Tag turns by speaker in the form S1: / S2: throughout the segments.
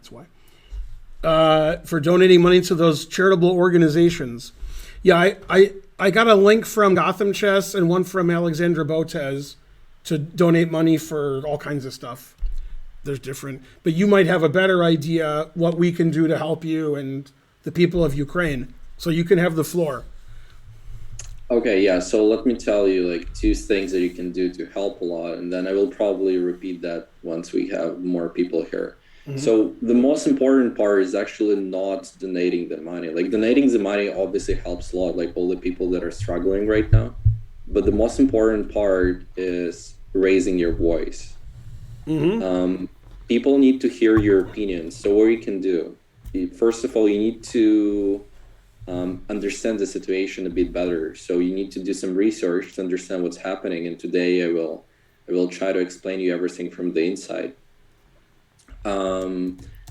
S1: That's why. For donating money to those charitable organizations. Yeah, I got a link from Gotham Chess and one from Alexandra Botez to donate money for all kinds of stuff. There's different, but you might have a better idea what we can do to help you and the people of Ukraine. So you can have the floor.
S2: Okay, yeah, so let me tell you like two things that you can do to help a lot, and then I will probably repeat that once we have more people here. Mm-hmm. So the most important part is actually not donating the money. Like donating the money obviously helps a lot, like all the people that are struggling right now. But the most important part is raising your voice. Mm-hmm. People need to hear your opinions. So what you can do, first of all, you need to understand the situation a bit better. So you need to do some research to understand what's happening. And today I will try to explain you everything from the inside.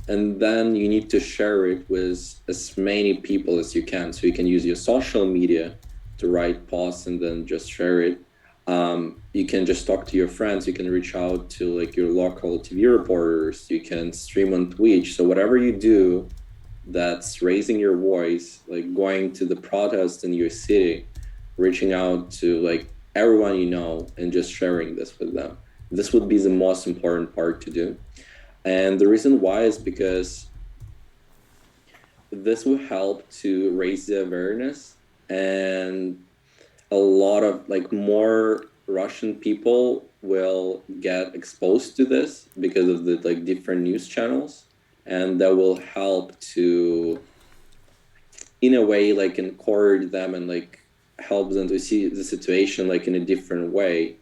S2: And then you need to share it with as many people as you can. So you can use your social media to write posts and then just share it. You can just talk to your friends. You can reach out to like your local TV reporters. You can stream on Twitch. So whatever you do that's raising your voice, like going to the protest in your city, reaching out to like everyone you know and just sharing this with them. This would be the most important part to do. And the reason why is because this will help to raise the awareness, and a lot of like more Russian people will get exposed to this because of the like different news channels, and that will help to, in a way, like encourage them and like help them to see the situation like in a different way.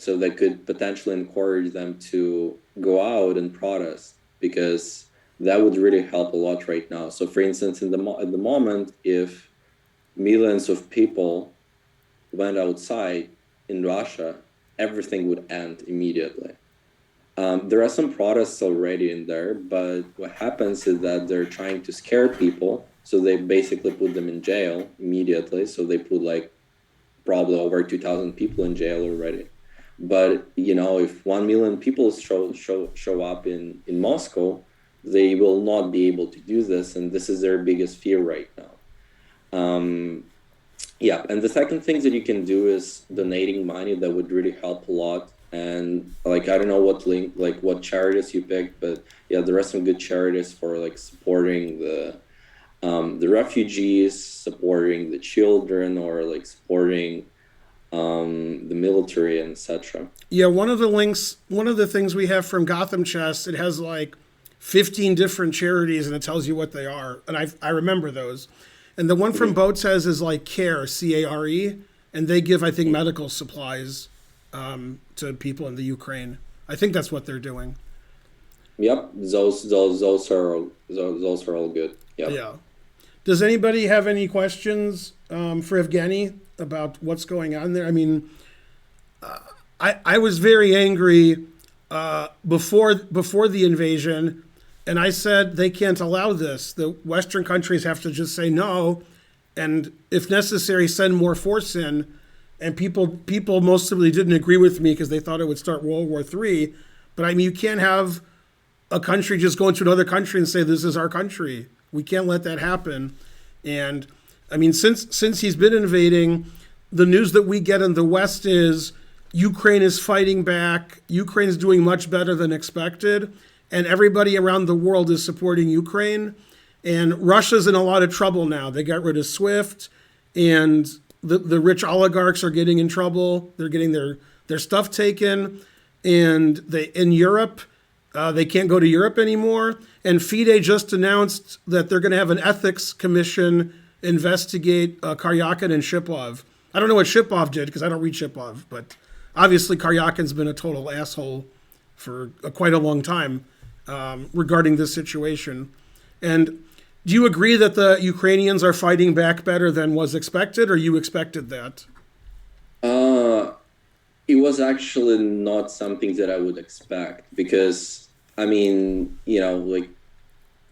S2: So that could potentially encourage them to go out and protest, because that would really help a lot right now. So for instance, at the moment, if millions of people went outside in Russia, everything would end immediately. There are some protests already in there, but what happens is that they're trying to scare people. So they basically put them in jail immediately. So they put like probably over 2,000 people in jail already. But, you know, if 1 million people show up in Moscow, they will not be able to do this. And this is their biggest fear right now. Yeah. And the second thing that you can do is donating money. That would really help a lot. And like, I don't know what charities you picked, but yeah, there are some good charities for like supporting the refugees, supporting the children, or like supporting the military and etc.
S1: Yeah, one of the things we have from Gotham Chess, it has like 15 different charities and it tells you what they are. And I remember those. And the one from Boat says is like CARE, C-A-R-E, and they give, I think, medical supplies to people in the Ukraine. I think that's what they're doing.
S2: Yep, those are all good. Yep.
S1: Yeah. Does anybody have any questions for Evgeny about what's going on there? I mean, I was very angry before the invasion, and I said they can't allow this. The Western countries have to just say no, and if necessary, send more force in. And people mostly didn't agree with me because they thought it would start World War III. But I mean, you can't have a country just go into another country and say this is our country. We can't let that happen. And I mean, since he's been invading, the news that we get in the West is Ukraine is fighting back. Ukraine's doing much better than expected. And everybody around the world is supporting Ukraine. And Russia's in a lot of trouble now. They got rid of SWIFT, and the rich oligarchs are getting in trouble. They're getting their stuff taken. And in Europe, they can't go to Europe anymore. And FIDE just announced that they're going to have an ethics commission investigate Karyakin and Shipov. I don't know what Shipov did because I don't read Shipov, but obviously Karyakin's been a total asshole for quite a long time regarding this situation. And do you agree that the Ukrainians are fighting back better than was expected, or you expected that?
S2: It was actually not something that I would expect, because, I mean, you know, like,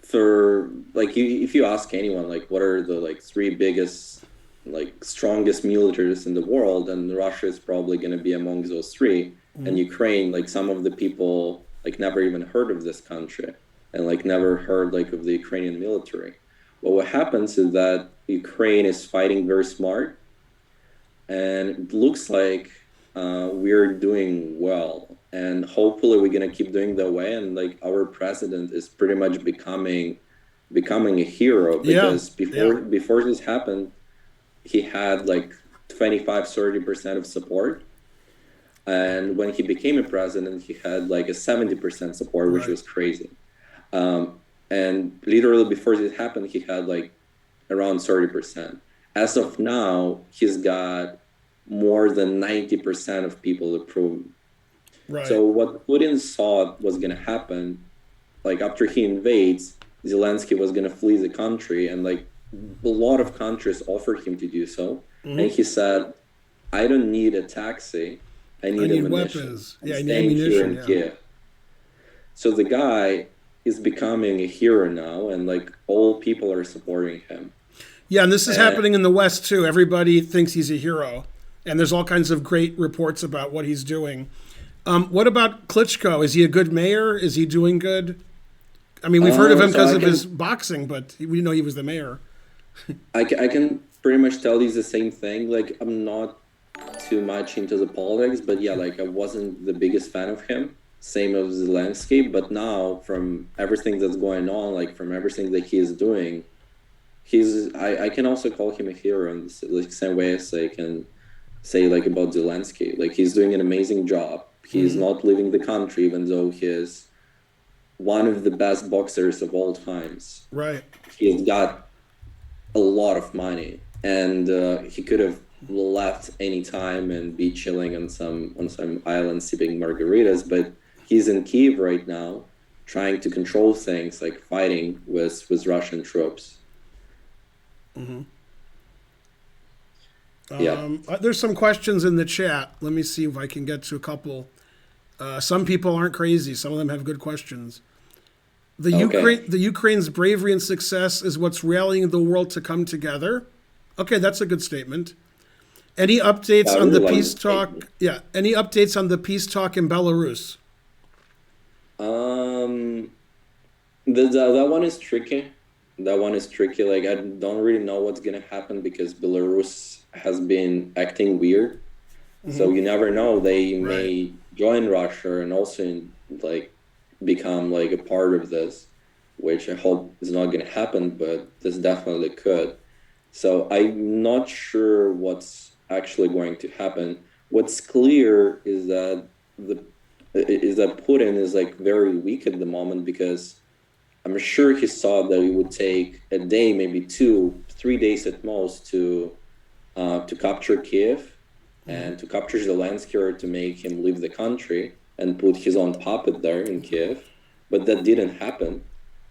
S2: if you ask anyone, like, what are the, like, three biggest, like, strongest militaries in the world, and Russia is probably going to be among those three, and Ukraine, like, some of the people, like, never even heard of this country. and like never heard like of the Ukrainian military. But what happens is that Ukraine is fighting very smart, and it looks like we're doing well, and hopefully we're gonna keep doing that way. And like our president is pretty much becoming a hero,
S1: Yeah,
S2: because
S1: yeah,
S2: before this happened, he had like 25-30% of support, and when he became a president, he had like a 70% support, which
S1: right.
S2: was crazy. And literally before this happened, he had like around 30%. As of now, he's got more than 90% of people approve.
S1: Right.
S2: So what Putin thought was going to happen, like after he invades, Zelensky was going to flee the country, and like a lot of countries offered him to do so. And he said, I don't need a taxi. I
S1: I
S2: need
S1: need
S2: ammunition.
S1: weapons.
S2: I'm
S1: Yeah, I need
S2: staying here
S1: ammunition.
S2: in
S1: Yeah.
S2: Kiev. So the guy is becoming a hero now, and like all people are supporting him.
S1: Yeah, and this is
S2: And
S1: happening in the West too. Everybody thinks he's a hero, and there's all kinds of great reports about what he's doing. What about Klitschko? Is he a good mayor? Is he doing good? I mean, we've heard of him
S2: so
S1: because of his boxing, but we know he was the mayor.
S2: I can pretty much tell you the same thing. Like, I'm not too much into the politics, but yeah, like I wasn't the biggest fan of him. Same as Zelensky, but now from everything that's going on, like from everything that he is doing, I can also call him a hero in the like, same way as I can say like about Zelensky. Like he's doing an amazing job. He's not leaving the country, even though he is one of the best boxers of all times.
S1: Right.
S2: He's got a lot of money, and he could have left any time and be chilling on some island sipping margaritas, but he's in Kyiv right now, trying to control things, like fighting with Russian troops. Yeah.
S1: There's some questions in the chat. Let me see if I can get to a couple. Some people aren't crazy. Some of them have good questions. The
S2: Okay.
S1: Ukraine's bravery and success is what's rallying the world to come together. Okay, that's a good statement. Any updates
S2: I
S1: on
S2: really
S1: the
S2: like
S1: peace
S2: this
S1: talk?
S2: statement.
S1: Yeah, any updates on the peace talk in Belarus?
S2: Um, that one is tricky. That one is tricky. Like I don't really know what's gonna happen because Belarus has been acting weird. So you never know. They
S1: Right.
S2: may join Russia and also like become like a part of this, which I hope is not going to happen, but this definitely could. So I'm not sure what's actually going to happen. What's clear is that the is that Putin is like very weak at the moment, because I'm sure he saw that it would take a day, maybe 2, 3 days at most to capture Kiev and to capture Zelensky, or to make him leave the country and put his own puppet there in Kiev. But that didn't happen.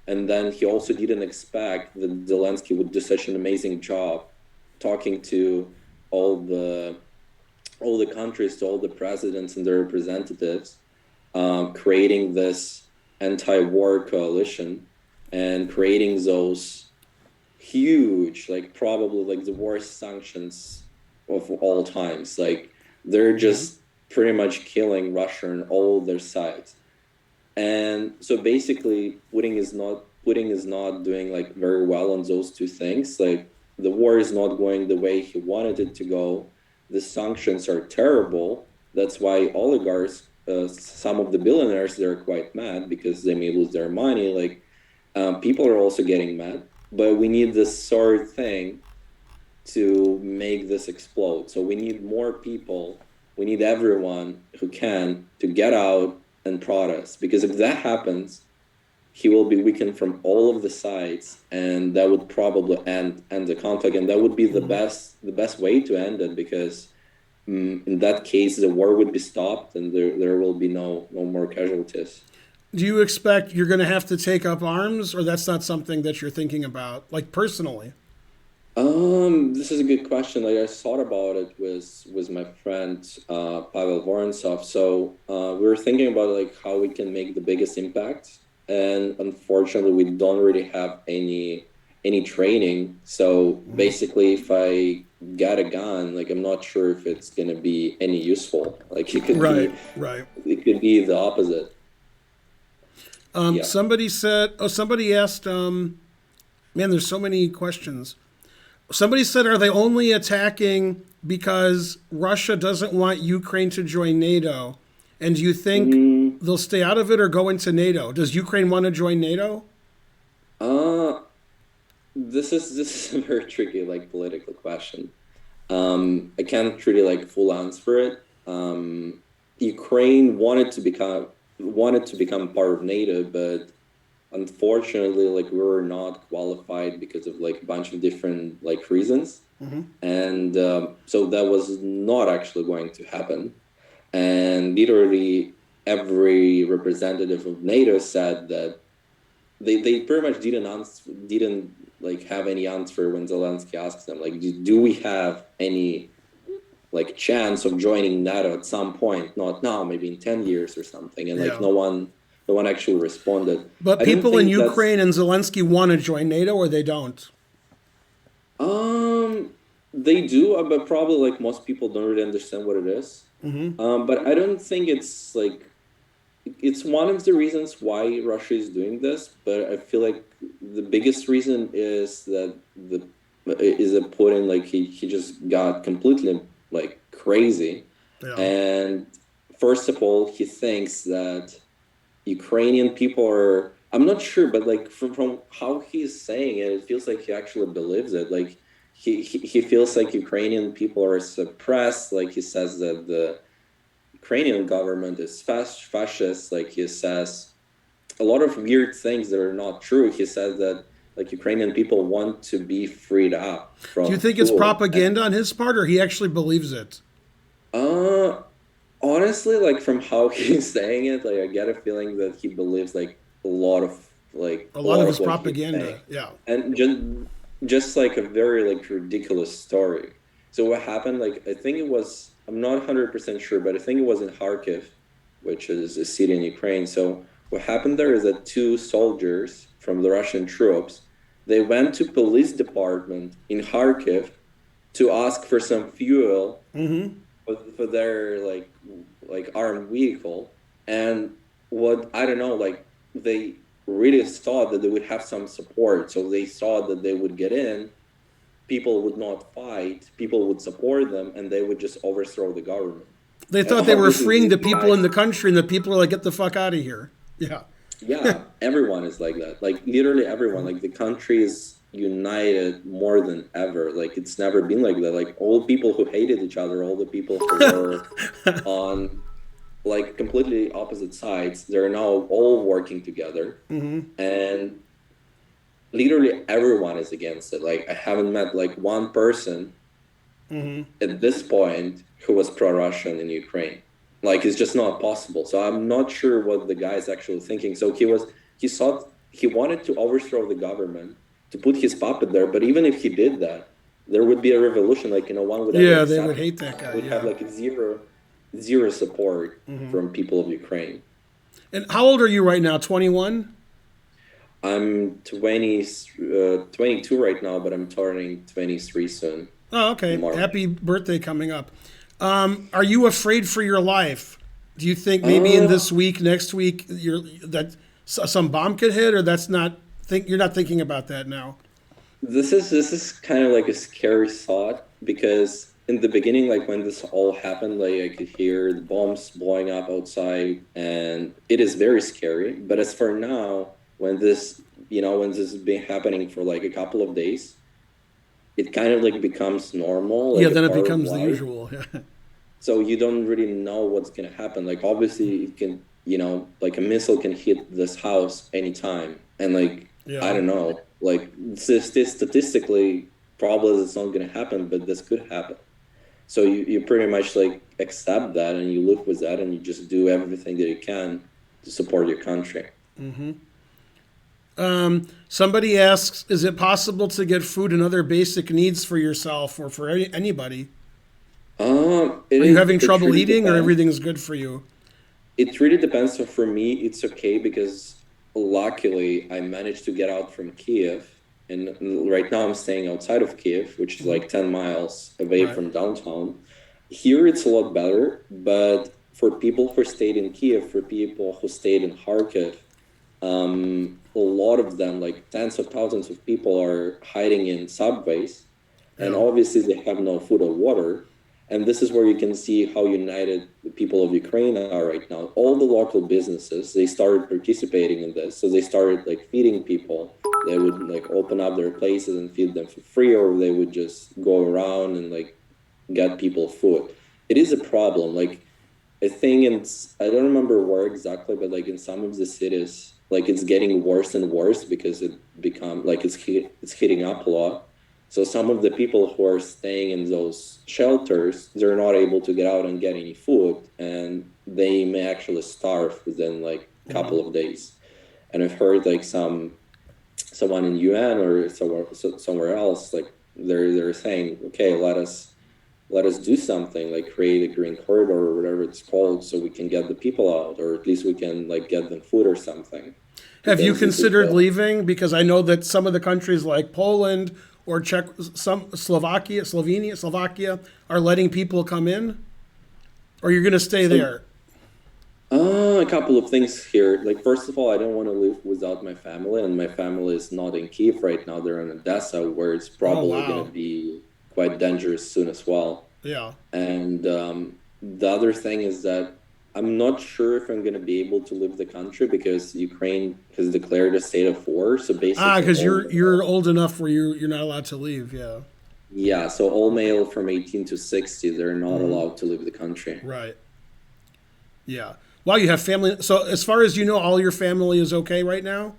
S2: And then he also didn't expect that Zelensky would do such an amazing job talking to all the all the countries, to all the presidents and their representatives, creating this anti-war coalition and creating those huge, like probably like the worst sanctions of all times. Like they're just pretty much killing Russia on all their sides. And so basically Putin is not doing like very well on those two things. Like the war is not going the way he wanted it to go. The sanctions are terrible. That's why oligarchs, some of the billionaires, they're quite mad because they may lose their money. Like people are also getting mad, but we need this third thing to make this explode. So we need more people. We need everyone who can to get out and protest, because if that happens, he will be weakened from all of the sides, and that would probably end the conflict, and that would be the best way to end it, because in that case the war would be stopped and there will be no more casualties.
S1: Do you expect you're going to have to take up arms, or that's not something that you're thinking about, like personally?
S2: This is a good question. Like I thought about it with my friend Pavel Vorontsov. So we were thinking about like how we can make the biggest impact, and unfortunately, we don't really have any training. So basically, if I get a gun, like I'm not sure if it's gonna be any useful. Like
S1: Right, right.
S2: it could be the opposite. Yeah.
S1: Somebody asked, man, there's so many questions. Somebody said, are they only attacking because Russia doesn't want Ukraine to join NATO? And do you think
S2: Mm,
S1: they'll stay out of it or go into NATO? Does Ukraine want to join NATO?
S2: uh, this is a very tricky like political question. I can't really like full answer it. Ukraine wanted to become part of NATO, but unfortunately, like we were not qualified because of like a bunch of different like reasons, and so that was not actually going to happen. And literally, every representative of NATO said that they pretty much didn't like have any answer when Zelensky asked them like do we have any like chance of joining NATO at some point, not now, maybe in 10 years or something, and like
S1: Yeah.
S2: no one actually responded.
S1: But
S2: I don't
S1: people in
S2: think that's
S1: Ukraine and Zelensky want to join NATO or they don't?
S2: um they do, but probably like most people don't really understand what it is. But I don't think it's one of the reasons why Russia is doing this, but I feel like the biggest reason is that Putin like he just got completely like crazy,
S1: Yeah.
S2: and first of all he thinks that Ukrainian people are, I'm not sure, but like from how he's saying it, it feels like he actually believes it. Like he feels like Ukrainian people are suppressed. Like he says that the Ukrainian government is fascist. Like he says a lot of weird things that are not true. He says that like Ukrainian people want to be freed up
S1: Do you
S2: from
S1: think it's
S2: rule.
S1: propaganda on his part or he actually believes it?
S2: Uh, Honestly, like from how he's saying it, like I get a feeling that he believes like a lot of
S1: A
S2: a
S1: lot of
S2: lot
S1: his
S2: of what he's saying,
S1: propaganda. Yeah.
S2: and just like a very like ridiculous story. So what happened? Like I think it was, I'm not 100% sure, but I think it was in Kharkiv, which is a city in Ukraine. So what happened there is that two soldiers from the Russian troops, they went to police department in Kharkiv to ask for some fuel for their like armed vehicle, and what I don't know, like they really thought that they would have some support, so they thought that they would get in, people would not fight, people would support them, and they would just overthrow the government.
S1: They
S2: And
S1: thought they were
S2: obviously
S1: freeing the
S2: these
S1: people in
S2: guys,
S1: the country and the people are like, get the fuck out of here. Yeah.
S2: yeah, everyone is like that, like literally everyone, like the country is united more than ever, like it's never been like that, like all the people who hated each other, all the people who were on like completely opposite sides, they're now all working together, and literally everyone is against it. Like I haven't met like one person at this point who was pro-Russian in Ukraine. Like it's just not possible. So I'm not sure what the guy is actually thinking. So he thought he wanted to overthrow the government to put his puppet there, but even if he did that, there would be a revolution. Like no one would ever
S1: Yeah, they would
S2: accept it.
S1: hate that guy.
S2: Would have
S1: Yeah.
S2: like zero support from people of Ukraine.
S1: And how old are you right now? 21?
S2: I'm 22 right now, but I'm turning 23 soon
S1: Oh,
S2: in
S1: okay.
S2: March.
S1: Happy birthday coming up. Are you afraid for your life? Do you think maybe in
S2: Uh,
S1: this week, next week, some bomb could hit, or that's not think you're not thinking about that now?
S2: this is kind of like a scary thought, because in the beginning, like when this all happened, like I could hear the bombs blowing up outside, and it is very scary. But as for now, when this has been happening for like a couple of days, it kind of like becomes normal,
S1: Yeah,
S2: like a
S1: then it
S2: part of
S1: becomes the
S2: life.
S1: usual. Yeah.
S2: So you don't really know what's going to happen. Like obviously it can, like a missile can hit this house anytime, and like I
S1: Yeah.
S2: don't know, like statistically probably it's not going to happen, but this could happen. So you pretty much like accept that, and you live with that, and you just do everything that you can to support your country.
S1: Somebody asks, is it possible to get food and other basic needs for yourself or for anybody? Are you having
S2: It
S1: trouble
S2: really
S1: eating or
S2: depends.
S1: everything's good for you?
S2: It really depends. So for me, it's okay because luckily I managed to get out from Kyiv. And right now I'm staying outside of Kyiv, which is like 10 miles away
S1: Right.
S2: from downtown. Here it's a lot better, but for people who stayed in Kyiv, for people who stayed in Kharkiv, A lot of them, like tens of thousands of people, are hiding in subways, and
S1: Yeah.
S2: obviously they have no food or water. And this is where you can see how united the people of Ukraine are right now. All the local businesses, they started participating in this. So they started like feeding people. They would like open up their places and feed them for free, or they would just go around and like get people food. It is a problem. Like I think I don't remember where exactly, but like in some of the cities, like it's getting worse and worse because it become like it's heating up a lot. So some of the people who are staying in those shelters, they're not able to get out and get any food, and they may actually starve within like a couple of days. And I've heard like someone in UN or somewhere else, like they're saying, okay, let us do something, like create a green corridor or whatever it's called, so we can get the people out, or at least we can like get them food or something.
S1: Have you
S2: Because this is
S1: considered leaving? Because I know that some of the countries like Poland or Czech, some Slovakia are letting people come in, or you're going to stay there.
S2: a couple of things here. Like first of all, I don't want to live without my family, and my family is not in Kyiv right now. They're in Odessa, where it's
S1: Oh
S2: probably going
S1: wow.
S2: to be quite dangerous soon as well.
S1: Yeah.
S2: And the other thing is that I'm not sure if I'm going to be able to leave the country because Ukraine has declared a state of war. So
S1: Ah,
S2: basically,
S1: because you're old enough where you're not allowed to leave. Yeah.
S2: yeah, so all male from 18 to 60, they're not allowed to leave the country.
S1: Right. Yeah. Wow, you have family. So as far as you know, all your family is okay right now.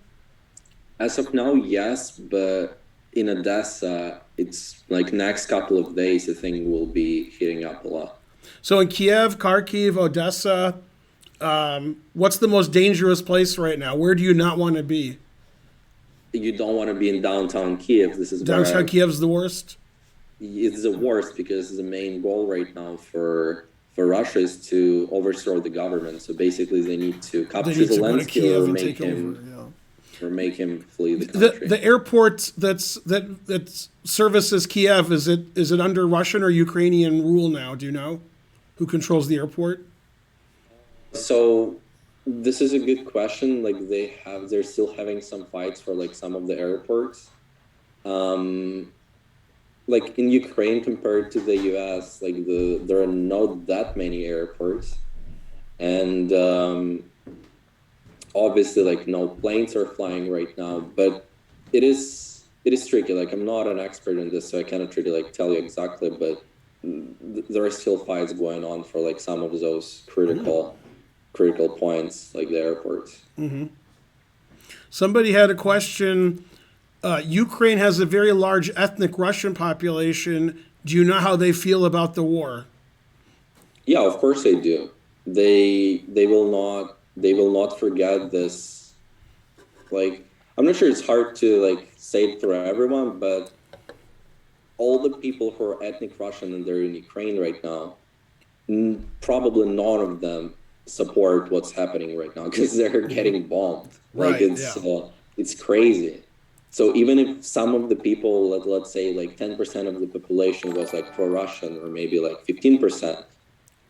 S2: As of now, yes, but in Odessa, it's like next couple of days, the thing will be heating up a lot.
S1: So in Kiev, Kharkiv, Odessa, what's the most dangerous place right now? Where do you not want to be?
S2: You don't want to be in downtown Kiev. This is
S1: Downtown
S2: where
S1: Kiev's the worst.
S2: it's the worst because the main goal right now for Russia is to overthrow the government. So basically, they need to
S1: They
S2: capture
S1: need to go to
S2: Zelensky
S1: Kiev and take over. Yeah.
S2: or make him flee the
S1: The
S2: country.
S1: the airport that services Kiev, is it under Russian or Ukrainian rule now? Do you know who controls the airport?
S2: So this is a good question. Like they're still having some fights for like some of the airports. Um, like in Ukraine compared to the US, like there are not that many airports, and obviously like no planes are flying right now. But it is tricky. Like I'm not an expert in this, so I cannot really like tell you exactly. But there are still fights going on for like some of those critical points, like the airports.
S1: Somebody had a question. Ukraine has a very large ethnic Russian population. Do you know how they feel about the war?
S2: Yeah, of course they do. They will not forget this. Like I'm not sure it's hard to like say it for everyone, but all the people who are ethnic Russian and they're in Ukraine right now, probably none of them support what's happening right now because they're getting bombed. Like
S1: Right. Yeah.
S2: it's crazy. So even if some of the people, let's say like 10% of the population was like pro-Russian, or maybe like 15%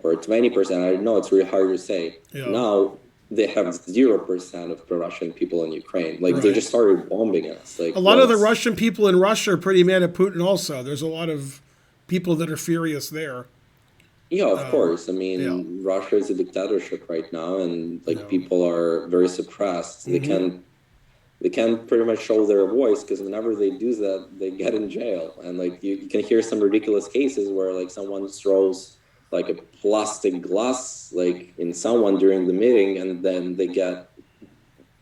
S2: or 20%, I don't know, it's really hard to say.
S1: Yeah.
S2: Now they have 0% of pro-Russian people in Ukraine. Like they
S1: Right.
S2: just started bombing us. Like
S1: A lot of the Russian people in Russia are pretty mad at Putin. Also, there's a lot of people that are furious there.
S2: yeah, of course. I
S1: Yeah.
S2: mean, Russia is a dictatorship right now, and like
S1: Yeah.
S2: people are very suppressed. They can't pretty much show their voice because whenever they do that, they get in jail. And like you can hear some ridiculous cases where like someone throws like a plastic glass like in someone during the meeting, and then they get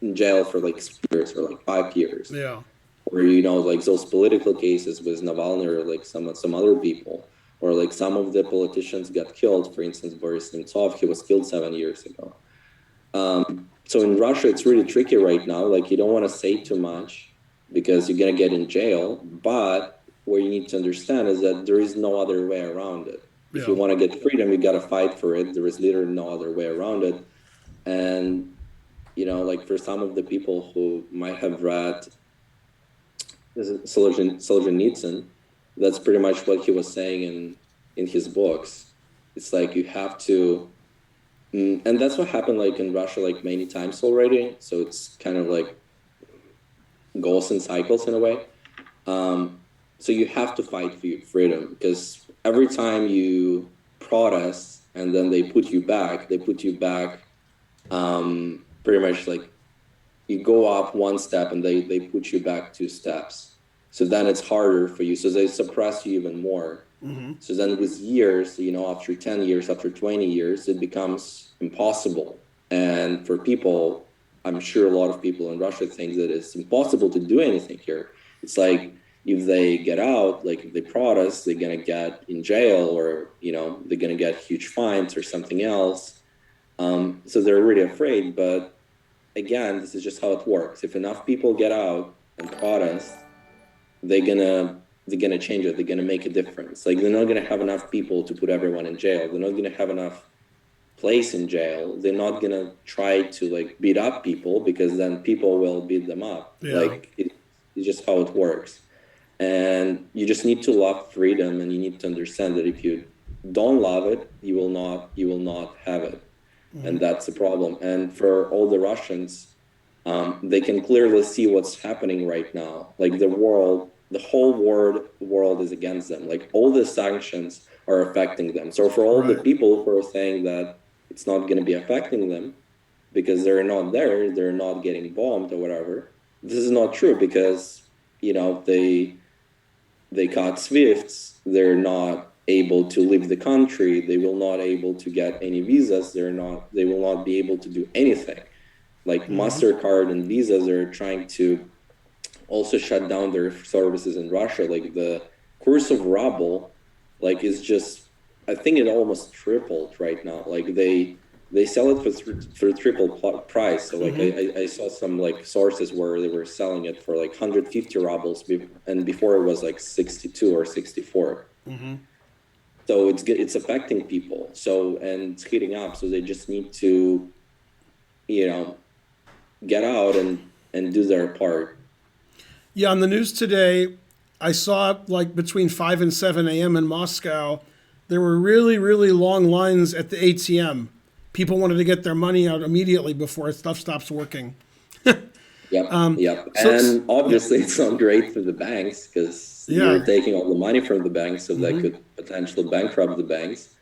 S2: in jail for like years or like 5 years.
S1: Yeah.
S2: Or like those political cases with Navalny or like some other people, or like some of the politicians got killed. For instance, Boris Nemtsov, he was killed 7 years ago. So in Russia, it's really tricky right now. Like you don't want to say too much because you're gonna get in jail. But what you need to understand is that there is no other way around it. If you
S1: Yeah.
S2: want to get freedom, you gotta fight for it. There is literally no other way around it. And like for some of the people who might have read Solzhenitsyn, that's pretty much what he was saying in his books. It's like you have to And that's what happened like in Russia like many times already. So it's kind of like goes in cycles in a way. So you have to fight for your freedom, because every time you protest and then they put you back pretty much like you go up one step and they put you back two steps. So then it's harder for you. So they suppress you even more. So then with years, after 10 years, after 20 years, it becomes impossible. And for people, I'm sure a lot of people in Russia think that it's impossible to do anything here. It's like if they get out, like if they protest, they're going to get in jail, or, they're going to get huge fines or something else. So they're really afraid. But again, this is just how it works. If enough people get out and protest, they're gonna change it. They're gonna make a difference. Like, they're not gonna have enough people to put everyone in jail. They're not gonna have enough place in jail. They're not gonna try to like beat up people, because then people will beat them up.
S1: Yeah.
S2: Like it's just how it works. And you just need to love freedom, and you need to understand that if you don't love it, you will not have it. And that's the problem. And for all the Russians, they can clearly see what's happening right now. Like the whole world is against them. Like all the sanctions are affecting them. So for all the people who are saying that it's not going to be affecting them because they're not there, they're not getting bombed or whatever, this is not true, because they got SWIFTs, they're not able to leave the country, they will not able to get any visas, they will not be able to do anything. Like MasterCard and Visas are trying to also shut down their services in Russia. Like the course of ruble, like is just, I think it almost tripled right now. Like they sell it for triple price. So like I saw some like sources where they were selling it for like 150 rubles, and before it was like 62 or 64. So it's affecting people. So, and it's heating up. So they just need to, get out and do their part.
S1: Yeah, on the news today, I saw like between 5 and 7 a.m. in Moscow, there were really, really long lines at the ATM. People wanted to get their money out immediately before stuff stops working.
S2: Yep. And obviously it's not great for the banks, because you're taking all the money from the banks, so that could potentially bankrupt the banks.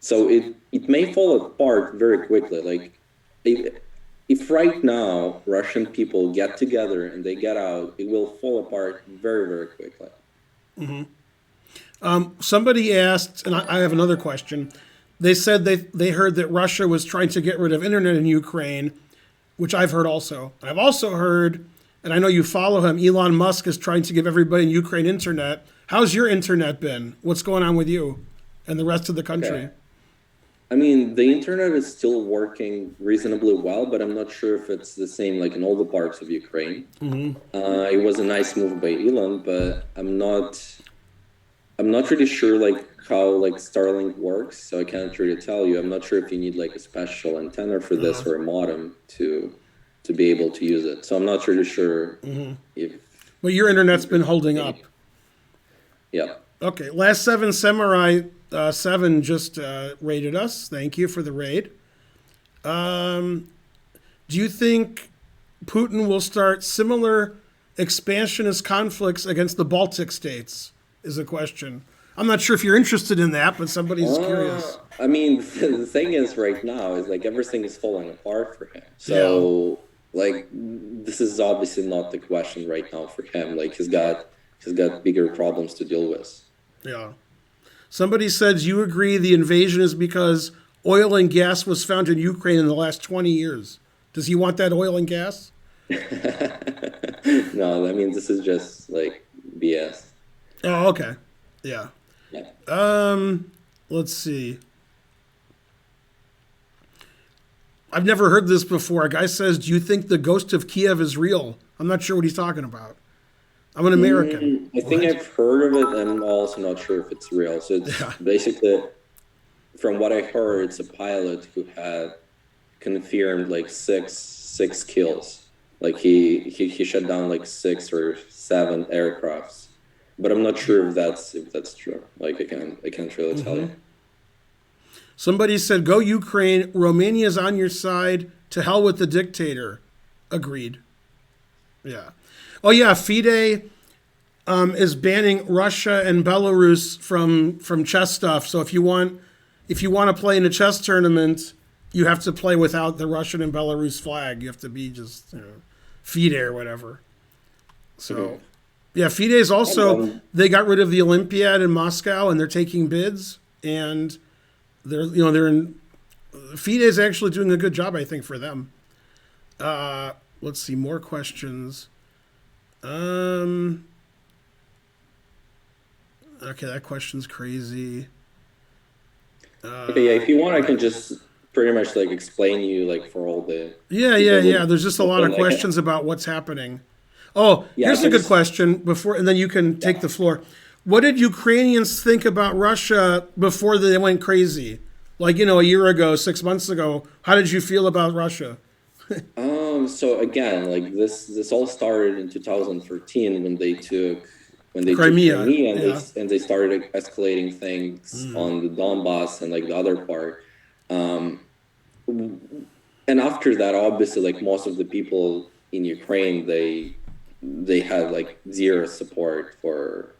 S2: So it may fall apart very quickly. Like if right now Russian people get together and they get out, it will fall apart very, very quickly.
S1: Somebody asked, and I have another question. They said they heard that Russia was trying to get rid of internet in Ukraine, which I've heard also. And I've also heard, and I know you follow him, Elon Musk is trying to give everybody in Ukraine internet. How's your internet been? What's going on with you and the rest of the country?
S2: Okay. I mean, the internet is still working reasonably well, but I'm not sure if it's the same like in all the parts of Ukraine. It was a nice move by Elon, but I'm not really sure like how like Starlink works, so I can't really tell you. I'm not sure if you need like a special antenna for this or a modem to be able to use it. So I'm not really sure if.
S1: But your internet's been holding up.
S2: Yeah.
S1: Okay. Last Seven Samurai 7 just raided us. Thank you for the raid. Do you think Putin will start similar expansionist conflicts against the Baltic states? Is a question. I'm not sure if you're interested in that, but somebody's curious.
S2: I mean, the thing is right now is like everything is falling apart for him. So like this is obviously not the question right now for him. Like he's got bigger problems to deal with.
S1: Yeah. Somebody says you agree the invasion is because oil and gas was found in Ukraine in the last 20 years. Does he want that oil and gas?
S2: No, I mean, this is just like BS.
S1: Oh, okay. Yeah. Let's see. I've never heard this before. A guy says, do you think the ghost of Kyiv is real? I'm not sure what he's talking about. I'm an American.
S2: I think I've heard of it. I'm also not sure if it's real. So it's basically, from what I heard, it's a pilot who had confirmed like six kills. Like he shut down like 6 or 7 aircrafts. But I'm not sure if that's true. Like I can't really tell you.
S1: Somebody said, "Go Ukraine. Romania's on your side. To hell with the dictator." Agreed. Yeah. Oh yeah, FIDE is banning Russia and Belarus from chess stuff. So if you want to play in a chess tournament, you have to play without the Russian and Belarus flag. You have to be just FIDE or whatever. So yeah, FIDE is also, they got rid of the Olympiad in Moscow and they're taking bids, and they're in, FIDE is actually doing a good job, I think, for them. Let's see, more questions. Okay, that question's crazy.
S2: Okay, yeah, if you want, I can just pretty much like explain you like for all the
S1: Yeah. There's just a lot of questions about what's happening. Oh,
S2: Yeah,
S1: here's a good question before, and then you can take the floor. What did Ukrainians think about Russia before they went crazy? Like, a year ago, 6 months ago, how did you feel about Russia?
S2: So again, like this all started in 2013 when they took
S1: Crimea,
S2: Crimea, and
S1: yeah.
S2: they started escalating things on the Donbass and like the other part. And after that, obviously, like most of the people in Ukraine, they had like zero support for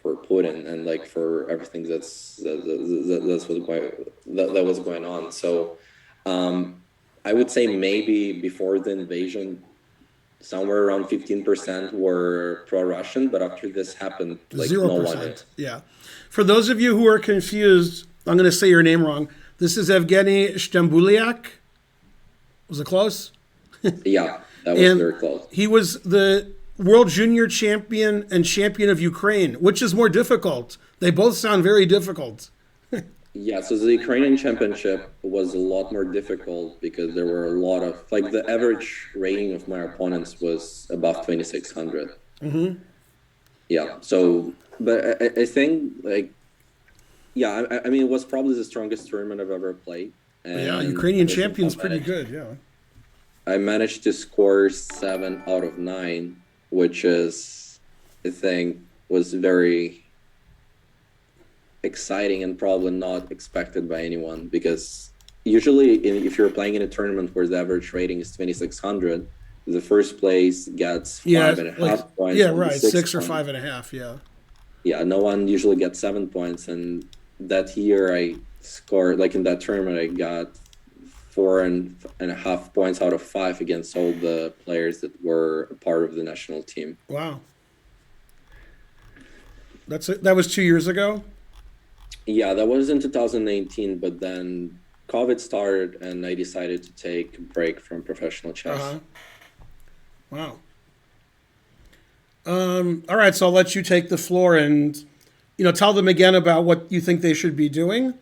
S2: Putin and like for everything that was going on. So I would say maybe before the invasion, somewhere around 15% were pro-Russian, but after this happened, like
S1: 0%.
S2: No one is.
S1: Yeah. For those of you who are confused, I'm going to say your name wrong. This is Evgeny Shtembuliak. Was it close?
S2: Yeah, that was very close.
S1: He was the world junior champion and champion of Ukraine. Which is more difficult? They both sound very difficult.
S2: Yeah, so the Ukrainian championship was a lot more difficult because there were a lot of, like, the average rating of my opponents was above 2,600. Yeah, so, but I think, like, yeah, I mean, it was probably the strongest tournament I've ever played.
S1: Yeah, Ukrainian champion's pretty good, yeah.
S2: I managed to score 7 out of 9, which is, I think, was very exciting and probably not expected by anyone, because usually if you're playing in a tournament where the average rating is 2,600, the first place gets 5.5 points.
S1: Yeah, right, 6 or 5.5, yeah.
S2: Yeah, no one usually gets 7 points, and that year I scored, like in that tournament, I got 4.5 points out of 5 against all the players that were a part of the national team.
S1: Wow. That's it. That was 2 years ago?
S2: Yeah, that was in 2019, but then COVID started and I decided to take a break from professional chess.
S1: Wow. All right, so I'll let you take the floor and, tell them again about what you think they should be doing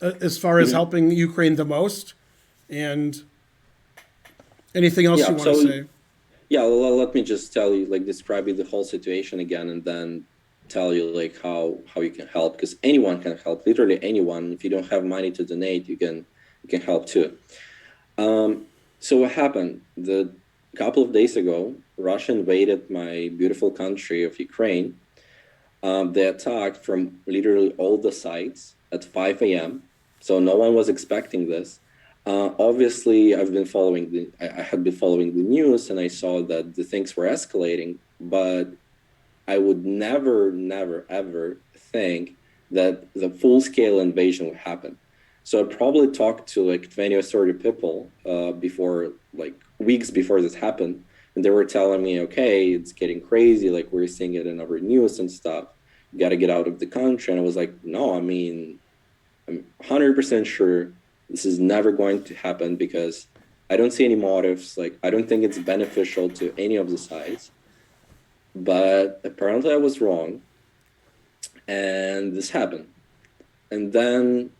S1: as far as helping Ukraine the most, and anything else you want to say.
S2: Yeah, well, let me just tell you, like, describe you the whole situation again, and then tell you like how you can help, because anyone can help, literally anyone. If you don't have money to donate, you can help too. So what happened? A couple of days ago, Russia invaded my beautiful country of Ukraine. They attacked from literally all the sides at 5 a.m. So no one was expecting this. Obviously, I had been following the news, and I saw that the things were escalating, but I would never, ever think that the full-scale invasion would happen. So I probably talked to like 20 or 30 people before, like weeks before this happened, and they were telling me, okay, it's getting crazy, like we're seeing it in our news and stuff. You got to get out of the country. And I was like, no, I mean, I'm 100% sure this is never going to happen, because I don't see any motives. Like, I don't think it's beneficial to any of the sides. But apparently I was wrong, and this happened. And then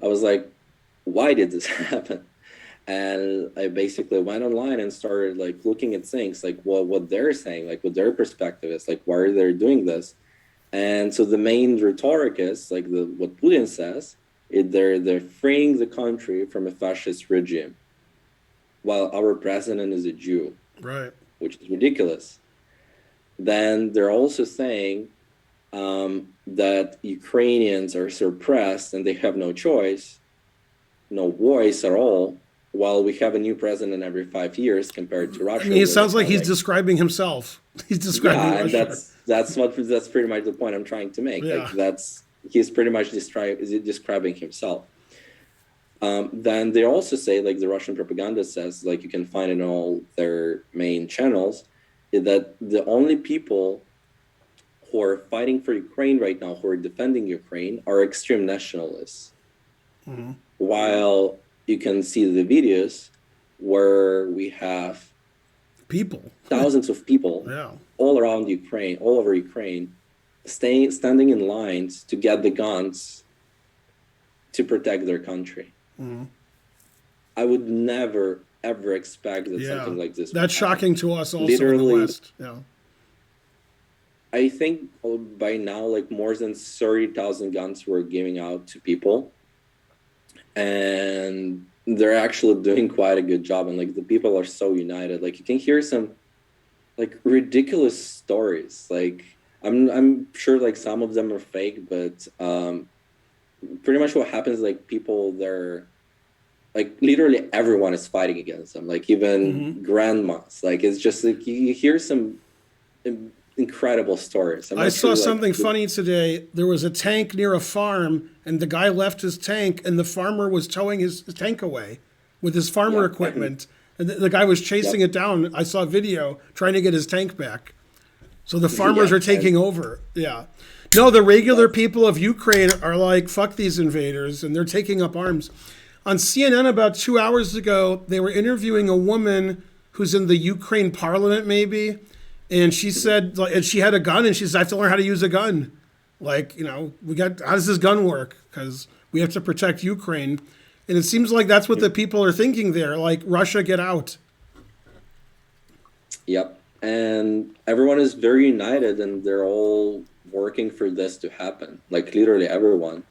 S2: I was like, why did this happen? And I basically went online and started like looking at things, like what they're saying, like what their perspective is, like why are they doing this? And so the main rhetoric is like what Putin says, they're freeing the country from a fascist regime, while our president is a Jew,
S1: right?
S2: Which is ridiculous. Then they're also saying that Ukrainians are suppressed and they have no choice, no voice at all, while we have a new president every 5 years compared to
S1: I
S2: Russia.
S1: mean, it
S2: Where they
S1: sounds like
S2: have
S1: he's describing himself. He's describing
S2: yeah, and
S1: Russia.
S2: that's pretty much the point I'm trying to make. Like
S1: Yeah.
S2: he's pretty much describing himself. Then they also say, like the Russian propaganda says, like you can find in all their main channels, is that the only people who are fighting for Ukraine right now, who are defending Ukraine, are extreme nationalists.
S1: Mm-hmm.
S2: While you can see the videos where we have
S1: People.
S2: thousands of people
S1: Yeah.
S2: all around Ukraine, all over Ukraine, standing in lines to get the guns to protect their country.
S1: Mm-hmm.
S2: I would never ever expect that
S1: Yeah.
S2: something like this.
S1: That's shocking to us also
S2: Literally,
S1: in the West. Yeah.
S2: I think by now, like more than 30,000 guns were giving out to people, and they're actually doing quite a good job. And like the people are so united. Like you can hear some like ridiculous stories. Like I'm sure like some of them are fake, but pretty much what happens, like people, they're like literally everyone is fighting against them, like even grandmas. Like it's just like you hear some incredible stories.
S1: I saw something funny today. There was a tank near a farm, and the guy left his tank, and the farmer was towing his tank away with his farmer equipment. And the guy was chasing it down. I saw a video trying to get his tank back. So the farmers are taking over. Yeah. No, the regular people of Ukraine are like, fuck these invaders, and they're taking up arms. On CNN about 2 hours ago, they were interviewing a woman who's in the Ukraine parliament, maybe, and she said, like, and she had a gun, and she said, I have to learn how to use a gun. Like, you know, how does this gun work? Because we have to protect Ukraine. And it seems like that's what the people are thinking there, like, Russia, get out.
S2: Yep. And everyone is very united, and they're all working for this to happen. Like, literally everyone.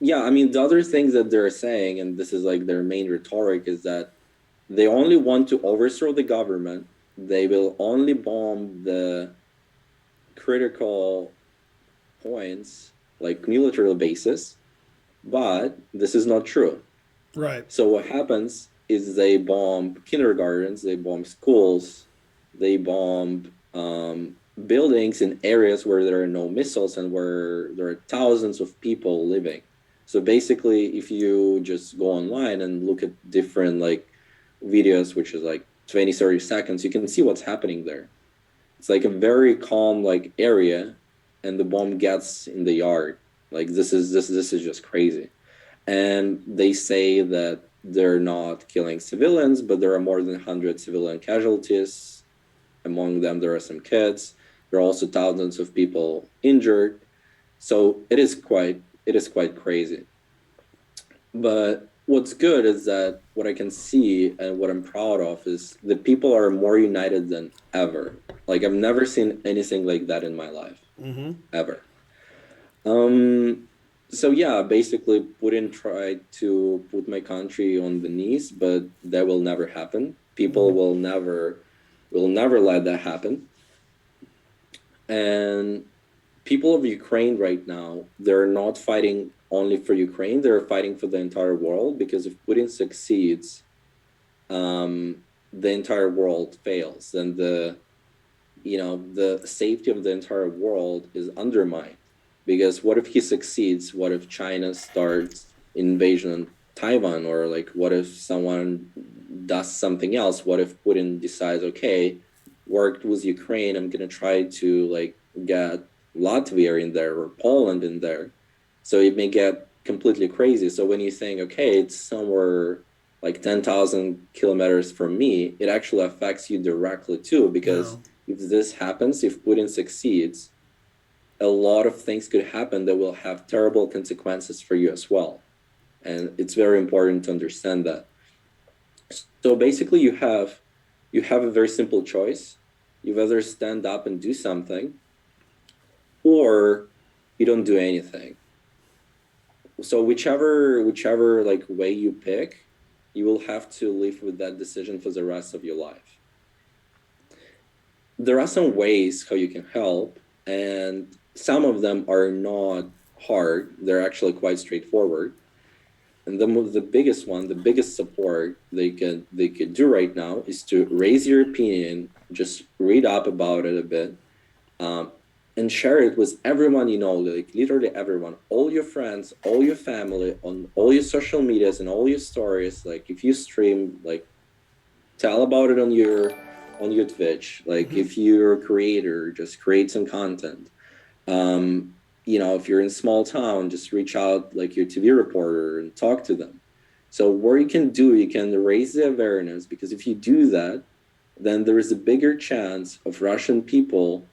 S2: Yeah, I mean, the other things that they're saying, and this is like their main rhetoric, is that they only want to overthrow the government. They will only bomb the critical points, like military bases. But this is not true.
S1: Right.
S2: So what happens is they bomb kindergartens, they bomb schools, they bomb buildings in areas where there are no missiles and where there are thousands of people living. So basically, if you just go online and look at different like videos, which is like 20, 30 seconds, you can see what's happening there. It's like a very calm like area, and the bomb gets in the yard. Like this is just crazy. And they say that they're not killing civilians, but there are more than 100 civilian casualties. Among them, there are some kids. There are also thousands of people injured. So it is quite crazy. But what's good is that what I can see and what I'm proud of is the people are more united than ever. Like I've never seen anything like that in my life, ever. So yeah, basically Putin tried to put my country on the knees, but that will never happen. People will never let that happen. And people of Ukraine right now, they're not fighting only for Ukraine, they're fighting for the entire world, because if Putin succeeds, the entire world fails, and the safety of the entire world is undermined. Because what if he succeeds? What if China starts invasion on Taiwan? Or like, what if someone does something else? What if Putin decides, okay, worked with Ukraine, I'm going to try to like get Latvia in there or Poland in there. So it may get completely crazy. So when you think, okay, it's somewhere like 10,000 kilometers from me, it actually affects you directly too. Because if this happens, if Putin succeeds, a lot of things could happen that will have terrible consequences for you as well. And it's very important to understand that. So basically you have a very simple choice. You either stand up and do something, or you don't do anything. So whichever like way you pick, you will have to live with that decision for the rest of your life. There are some ways how you can help, and some of them are not hard. They're actually quite straightforward. And the biggest one, the biggest support they could do right now is to raise your opinion, just read up about it a bit, um, and share it with everyone you know, like literally everyone, all your friends, all your family, on all your social medias and all your stories. Like if you stream, like tell about it on your Twitch. Like if you're a creator, just create some content. Um, you know, if you're in a small town, just reach out like your TV reporter and talk to them. So what you can do, you can raise the awareness, because if you do that, then there is a bigger chance of Russian people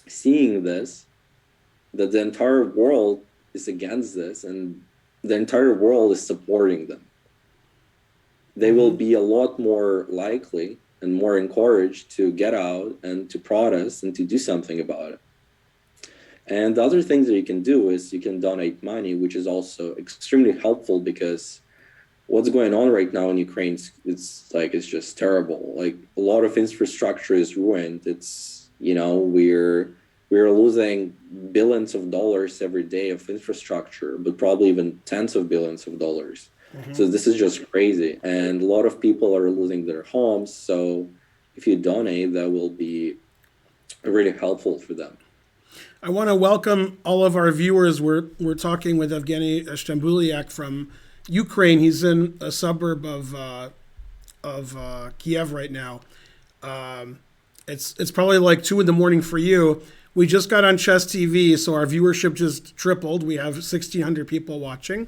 S2: seeing this, that the entire world is against this and the entire world is supporting them. They will be a lot more likely and more encouraged to get out and to protest and to do something about it. And the other things that you can do is you can donate money, which is also extremely helpful, because what's going on right now in Ukraine, it's just terrible. Like a lot of infrastructure is ruined. It's, you know, we're losing billions of dollars every day of infrastructure, but probably even tens of billions of dollars. So this is just crazy. And a lot of people are losing their homes. So if you donate, that will be really helpful for them.
S1: I want to welcome all of our viewers. We're talking with Evgeny Shtembuliak from Ukraine. He's in a suburb of Kyiv right now. It's probably like 2 a.m. for you. We just got on Chess TV, so our viewership just tripled. We have 1,600 people watching.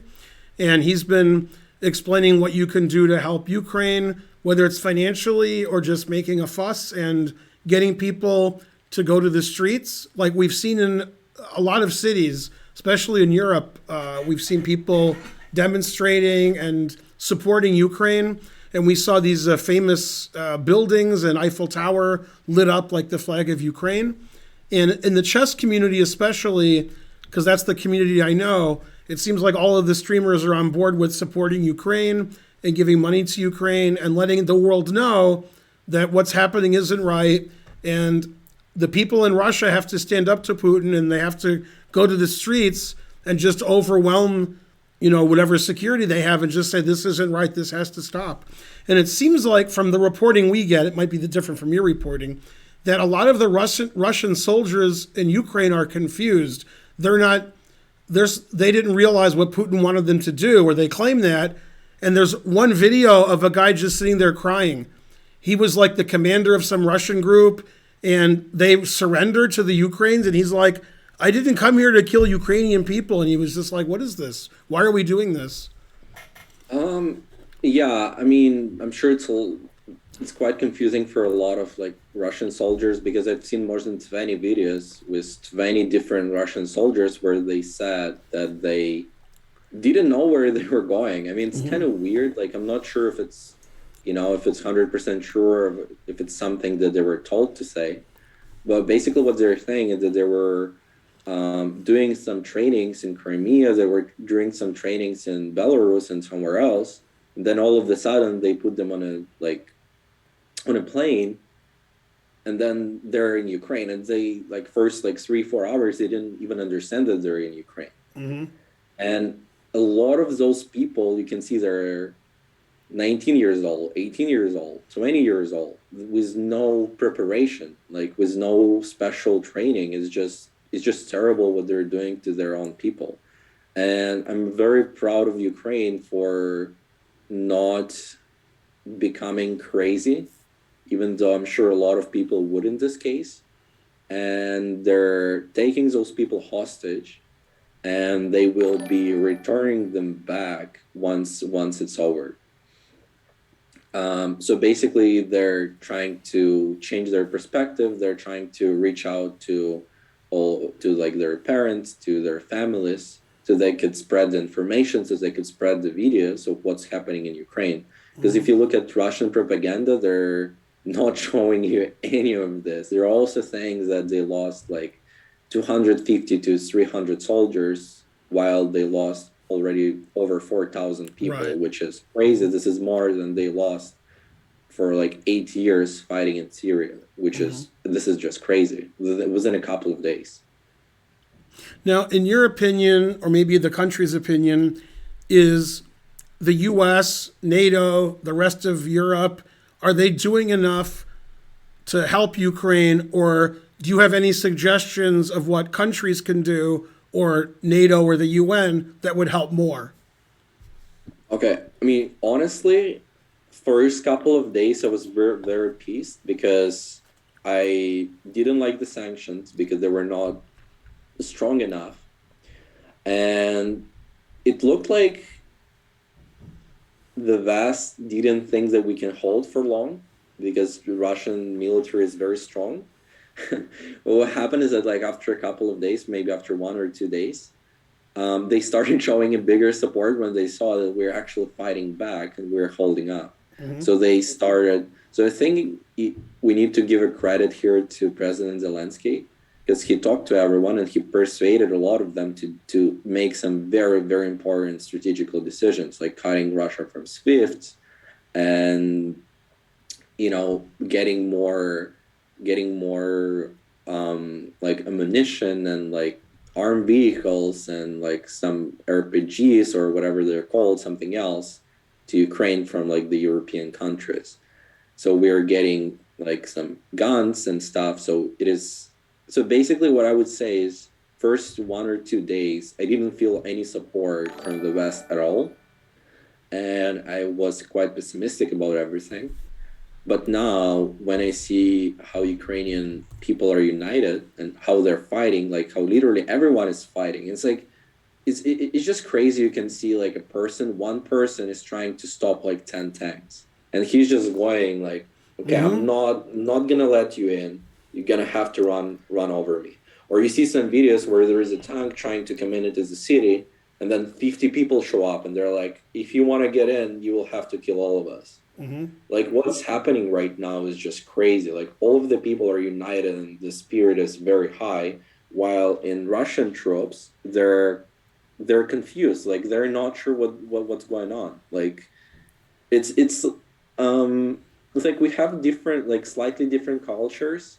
S1: And he's been explaining what you can do to help Ukraine, whether it's financially or just making a fuss and getting people to go to the streets. Like we've seen in a lot of cities, especially in Europe, we've seen people demonstrating and supporting Ukraine. And we saw these famous buildings and Eiffel Tower lit up like the flag of Ukraine. And in the chess community especially, because that's the community I know, it seems like all of the streamers are on board with supporting Ukraine and giving money to Ukraine and letting the world know that what's happening isn't right. And the people in Russia have to stand up to Putin, and they have to go to the streets and just overwhelm, whatever security they have and just say, this isn't right, this has to stop. And it seems like from the reporting we get, it might be different from your reporting, that a lot of the Russian soldiers in Ukraine are confused. They didn't realize what Putin wanted them to do, or they claim that. And there's one video of a guy just sitting there crying. He was like the commander of some Russian group, and they surrendered to the Ukrainians. And he's like, I didn't come here to kill Ukrainian people. And he was just like, what is this? Why are we doing this?
S2: Yeah, I mean, I'm sure it's quite confusing for a lot of like Russian soldiers, because I've seen more than 20 videos with 20 different Russian soldiers where they said that they didn't know where they were going. I mean, it's kind of weird. Like, I'm not sure if it's, if it's 100% sure, or if it's something that they were told to say. But basically what they're saying is that they were doing some trainings in Crimea, they were doing some trainings in Belarus and somewhere else. And then all of a sudden they put them on a plane, and then they're in Ukraine, and they first 3-4 hours they didn't even understand that they're in Ukraine. And a lot of those people, you can see they're 19 years old, 18 years old, 20 years old, with no preparation, with no special training. It's just terrible what they're doing to their own people. And I'm very proud of Ukraine for not becoming crazy, even though I'm sure a lot of people would in this case. And they're taking those people hostage, and they will be returning them back once it's over. So basically, they're trying to change their perspective. They're trying to reach out to their parents, to their families, so they could spread the information, so they could spread the videos of what's happening in Ukraine. Because if you look at Russian propaganda, they're not showing you any of this. They're also saying that they lost 250 to 300 soldiers, while they lost already over 4,000 people, right, which is crazy. This is more than they lost for 8 years fighting in Syria, which this is just crazy. Within a couple of days.
S1: Now, in your opinion, or maybe the country's opinion, is the U.S., NATO, the rest of Europe, are they doing enough to help Ukraine, or do you have any suggestions of what countries can do, or NATO or the UN, that would help more?
S2: Okay, I mean, honestly, first couple of days I was very, very pissed because I didn't like the sanctions because they were not strong enough. And it looked like the West didn't think that we can hold for long because the Russian military is very strong. But what happened is that like after a couple of days, maybe after 1 or 2 days, they started showing a bigger support when they saw that we're actually fighting back and we're holding up. So they started. So I think we need to give a credit here to President Zelensky because he talked to everyone and he persuaded a lot of them to make some very, very important strategical decisions, like cutting Russia from SWIFT and, getting more like ammunition and like armed vehicles and like some RPGs or whatever they're called, something else, to Ukraine from like the European countries. So we're getting like some guns and stuff. So basically what I would say is first 1 or 2 days, I didn't feel any support from the West at all. And I was quite pessimistic about everything. But now, when I see how Ukrainian people are united and how they're fighting, like how literally everyone is fighting, it's like it's just crazy. You can see like one person is trying to stop like 10 tanks, and he's just going like, "Okay, I'm not gonna let you in. You're gonna have to run over me." Or you see some videos where there is a tank trying to come into the city, and then 50 people show up, and they're like, "If you want to get in, you will have to kill all of us." Like what's happening right now is just crazy. Like all of the people are united and the spirit is very high, while in Russian troops they're confused. Like they're not sure what's going on. Like it's like we have different, like slightly different cultures,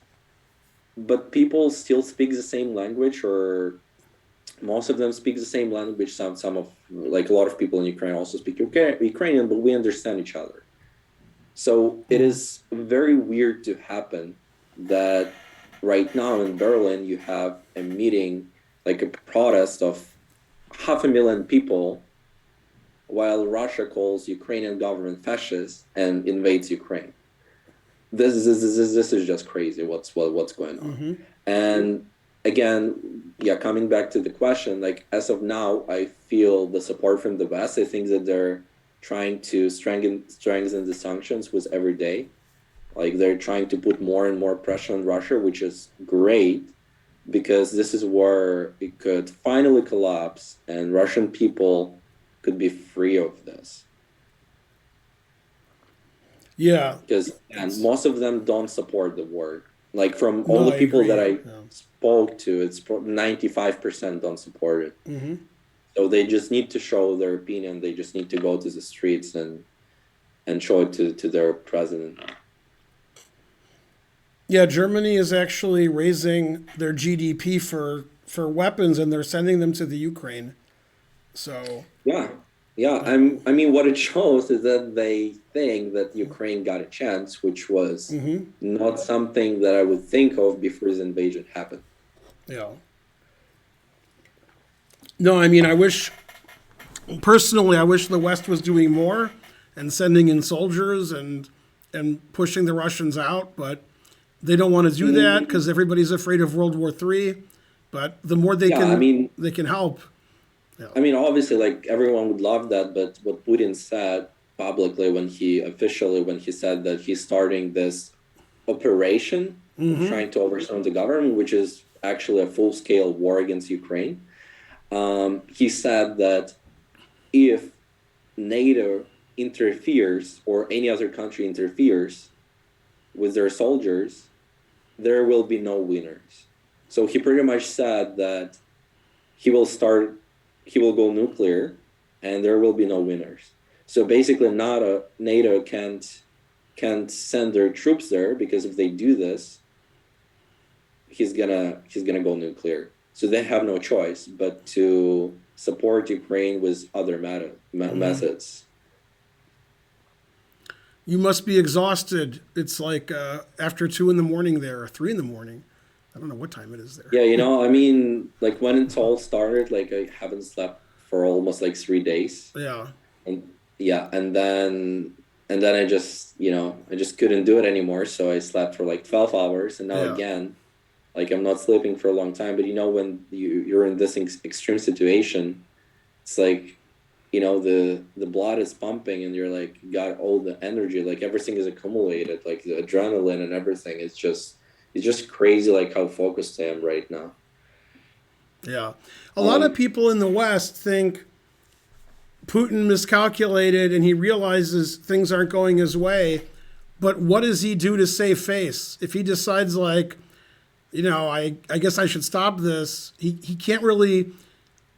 S2: but people still speak the same language, or most of them speak the same language. Some of, like a lot of people in Ukraine also speak Ukrainian, but we understand each other. So it is very weird to happen that right now in Berlin you have a meeting, like a protest of 500,000 people, while Russia calls Ukrainian government fascist and invades Ukraine. This is just crazy. What's going on? And again, yeah, coming back to the question, like as of now, I feel the support from the West. I think that they're trying to strengthen the sanctions with every day. Like they're trying to put more and more pressure on Russia, which is great because this is where it could finally collapse and Russian people could be free of this.
S1: Yeah.
S2: Because most of them don't support the war. Like from all
S1: No,
S2: the
S1: I
S2: people
S1: agree.
S2: that I
S1: Yeah.
S2: spoke to, it's 95% don't support it. So they just need to show their opinion. They just need to go to the streets and show it to their president.
S1: Yeah, Germany is actually raising their GDP for weapons, and they're sending them to the Ukraine. So
S2: Yeah. I mean, what it shows is that they think that Ukraine got a chance, which was not something that I would think of before this invasion happened.
S1: yeah. No, I mean, personally, I wish the West was doing more and sending in soldiers and pushing the Russians out, but they don't want to do that because everybody's afraid of World War III. But the more they can help. Yeah.
S2: I mean, obviously, like everyone would love that, but what Putin said publicly when he said that he's starting this operation of trying to overthrow the government, which is actually a full-scale war against Ukraine, he said that if NATO interferes or any other country interferes with their soldiers, there will be no winners. So he pretty much said that he will go nuclear and there will be no winners. So basically NATO can't send their troops there because if they do this, he's gonna go nuclear. So they have no choice but to support Ukraine with other methods.
S1: You must be exhausted. It's like after 2 a.m. there, or 3 a.m. I don't know what time it is there.
S2: Yeah, you know, I mean, like when it all started, like I haven't slept for almost like 3 days.
S1: Yeah.
S2: And yeah, and then I just, you know, I just couldn't do it anymore. So I slept for like 12 hours, and now
S1: Yeah.
S2: again, like I'm not sleeping for a long time. But you know, when you're in this extreme situation, it's like, you know, the blood is pumping, and you're like, you got all the energy, like everything is accumulated, like the adrenaline and everything. It's just crazy, like how focused I am right now.
S1: Yeah. A lot of people in the West think Putin miscalculated and he realizes things aren't going his way. But what does he do to save face? If he decides, like, you know, I guess I should stop this, he can't really,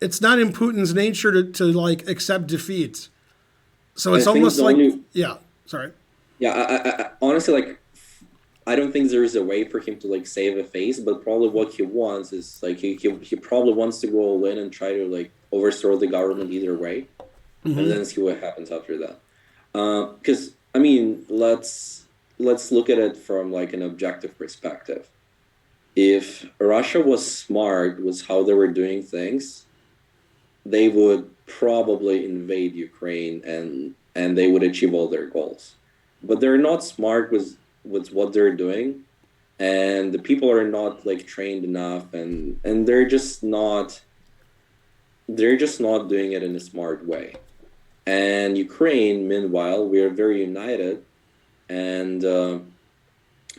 S1: it's not in Putin's nature to like accept defeat. So it's
S2: I think
S1: almost like, yeah, sorry.
S2: Yeah, I honestly, like, I don't think there is a way for him to like save a face, but probably what he wants is like he probably wants to go all in and try to like overthrow the government either way, and then see what happens after that. Because I mean, let's look at it from like an objective perspective. If Russia was smart with how they were doing things, they would probably invade Ukraine and they would achieve all their goals. But they're not smart with what they're doing, and the people are not like trained enough, and they're just not doing it in a smart way. And Ukraine, meanwhile, we are very united, and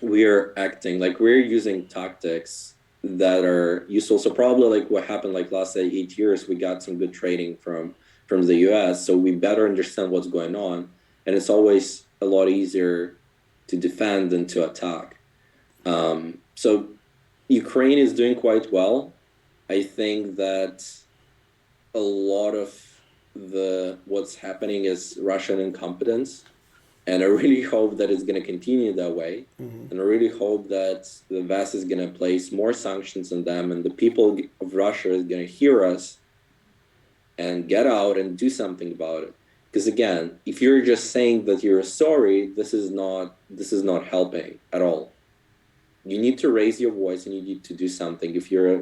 S2: we are acting like we're using tactics that are useful. So probably like what happened like last 8 years, we got some good training from the US, so we better understand what's going on, and it's always a lot easier to defend than to attack. So Ukraine is doing quite well. I think that a lot of what's happening is Russian incompetence, and I really hope that it's going to continue that way. And I really hope that the West is going to place more sanctions on them, and the people of Russia is going to hear us and get out and do something about it. Because again, if you're just saying that you're sorry, this is not helping at all. You need to raise your voice and you need to do something. If you're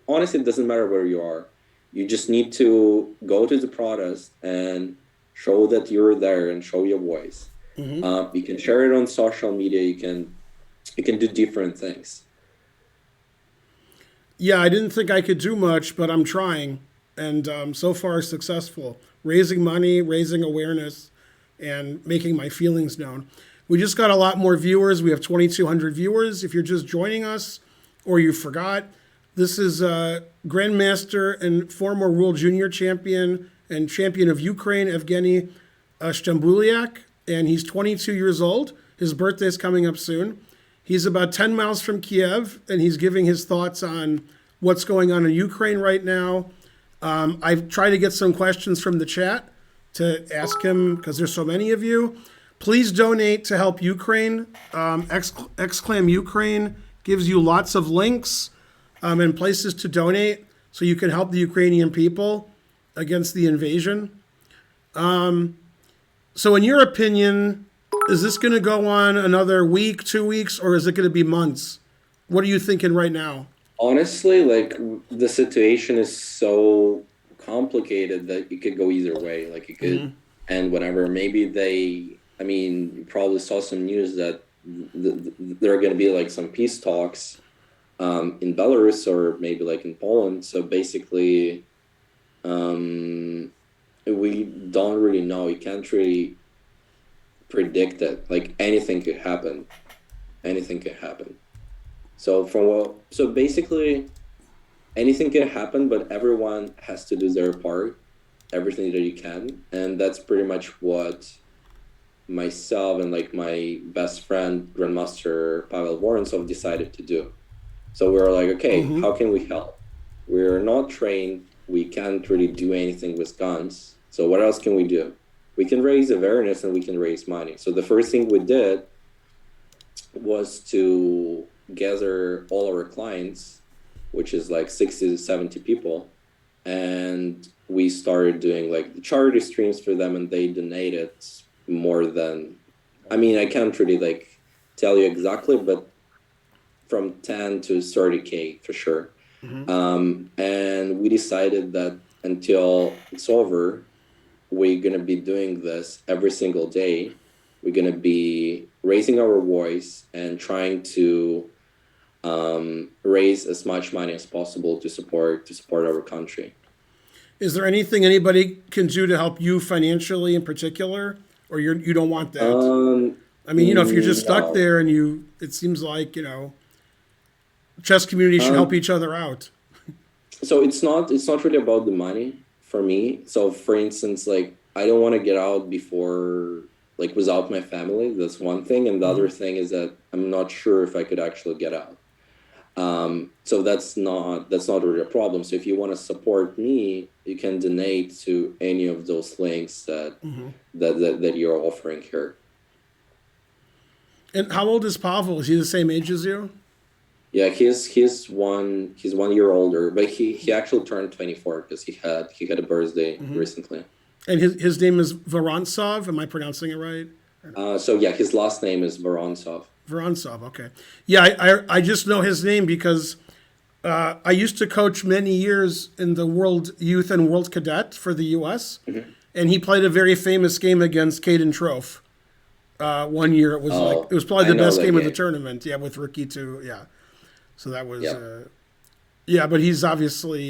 S2: honestly, it doesn't matter where you are. You just need to go to the protest and show that you're there and show your voice. You can share it on social media. You can do different things.
S1: Yeah, I didn't think I could do much, but I'm trying, and so far successful. Raising money, raising awareness, and making my feelings known. We just got a lot more viewers. We have 2,200 viewers. If you're just joining us or you forgot, this is Grandmaster and former World Junior Champion and champion of Ukraine, Evgeny Shtembuliak, and he's 22 years old. His birthday's coming up soon. He's about 10 miles from Kyiv, and he's giving his thoughts on what's going on in Ukraine right now. I've tried to get some questions from the chat to ask him because there's so many of you. Please donate to help Ukraine. Exclaim Ukraine gives you lots of links and places to donate so you can help the Ukrainian people against the invasion. So in your opinion, is this going to go on another week, 2 weeks, or is it going to be months? What are you thinking right now?
S2: Honestly, like the situation is so complicated that it could go either way. Like it could end whenever. Maybe you probably saw some news that there are going to be like some peace talks in Belarus or maybe like in Poland. So basically, we don't really know. You can't really predict it. Like anything could happen. Anything could happen. So basically, anything can happen, but everyone has to do their part, everything that you can, and that's pretty much what myself and like my best friend Grandmaster Pavel Vorontsov decided to do. So we were like, okay, how can we help? We're not trained. We can't really do anything with guns. So what else can we do? We can raise awareness and we can raise money. So the first thing we did was to gather all our clients which is like 60 to 70 people. And we started doing like the charity streams for them, and they donated more than, I mean, I can't really like tell you exactly, but from 10 to 30K for sure. And we decided that until it's over, we're going to be doing this every single day. We're going to be raising our voice and trying to raise as much money as possible to support our country.
S1: Is there anything anybody can do to help you financially in particular, or you don't want that? I mean, if you're just stuck there and it seems like, chess community should help each other out.
S2: So it's not really about the money for me. So for instance, like I don't want to get out before, like without my family. That's one thing. And the other thing is that I'm not sure if I could actually get out. So that's not really a problem. So if you want to support me, you can donate to any of those links that you're offering here.
S1: And how old is Pavel? Is he the same age as you?
S2: Yeah, he's 1 year older, but he actually turned 24 because he had a birthday recently.
S1: And his name is Vorontsov. Am I pronouncing it right?
S2: So yeah, his last name is Vorontsov.
S1: Vorontsov, okay. Yeah, I just know his name because I used to coach many years in the World Youth and World Cadet for the U.S., and he played a very famous game against Caden Trofe. 1 year it was probably the best game of the tournament. Yeah, with Rookie too. Yeah, so that was but he's obviously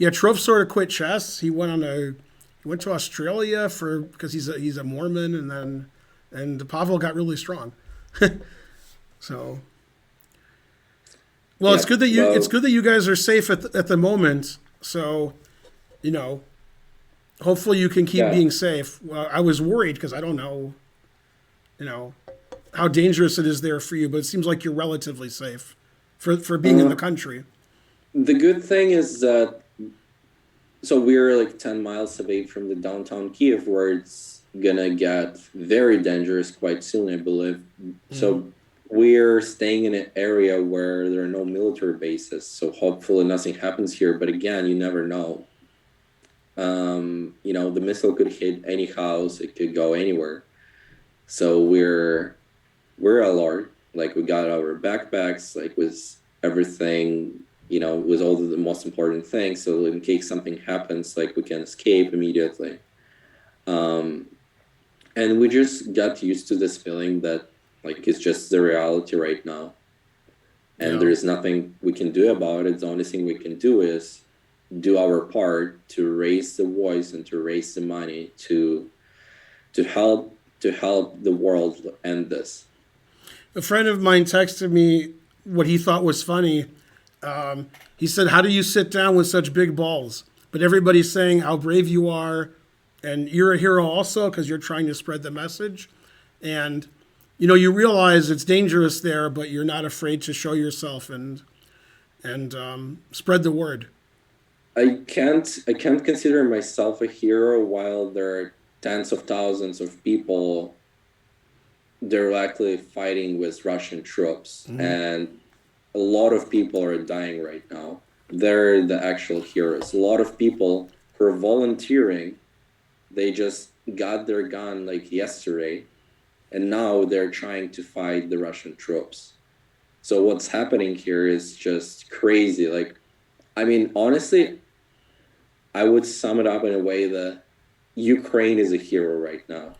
S1: Trofe sort of quit chess. He went to Australia because he's a Mormon, and Pavel got really strong. So, well, it's good that you guys are safe at the moment. So, hopefully you can keep being safe. Well, I was worried because I don't know, how dangerous it is there for you, but it seems like you're relatively safe for being in the country.
S2: The good thing is that, so we're like 10 miles away from the downtown Kyiv, where it's gonna get very dangerous quite soon, I believe. So we're staying in an area where there are no military bases, so hopefully nothing happens here. But again, you never know. The missile could hit any house; it could go anywhere. So we're alert. Like we got our backpacks, like with everything, with all the most important things. So in case something happens, like we can escape immediately. And we just got used to this feeling that like it's just the reality right now. And there's nothing we can do about it. The only thing we can do is do our part to raise the voice and to raise the money to help the world end this.
S1: A friend of mine texted me what he thought was funny. He said, "How do you sit down with such big balls?" But everybody's saying how brave you are, and you're a hero also because you're trying to spread the message. And you realize it's dangerous there, but you're not afraid to show yourself and spread the word.
S2: I can't consider myself a hero while there are tens of thousands of people directly fighting with Russian troops, and a lot of people are dying right now. They're the actual heroes. A lot of people who are volunteering, they just got their gun like yesterday, and now they're trying to fight the Russian troops. So what's happening here is just crazy. Like, I mean, honestly, I would sum it up in a way that Ukraine is a hero right now.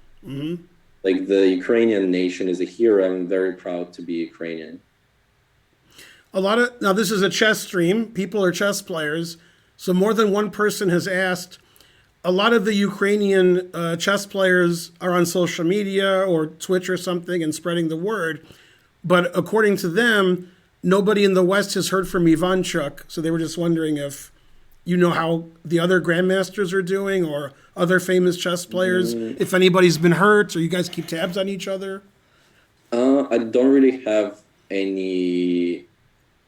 S2: Like the Ukrainian nation is a hero. I'm very proud to be Ukrainian.
S1: Now this is a chess stream. People are chess players. So more than one person has asked, a lot of the Ukrainian chess players are on social media or Twitch or something and spreading the word. But according to them, nobody in the West has heard from Ivanchuk. So they were just wondering if how the other grandmasters are doing or other famous chess players, if anybody's been hurt or you guys keep tabs on each other.
S2: I don't really have any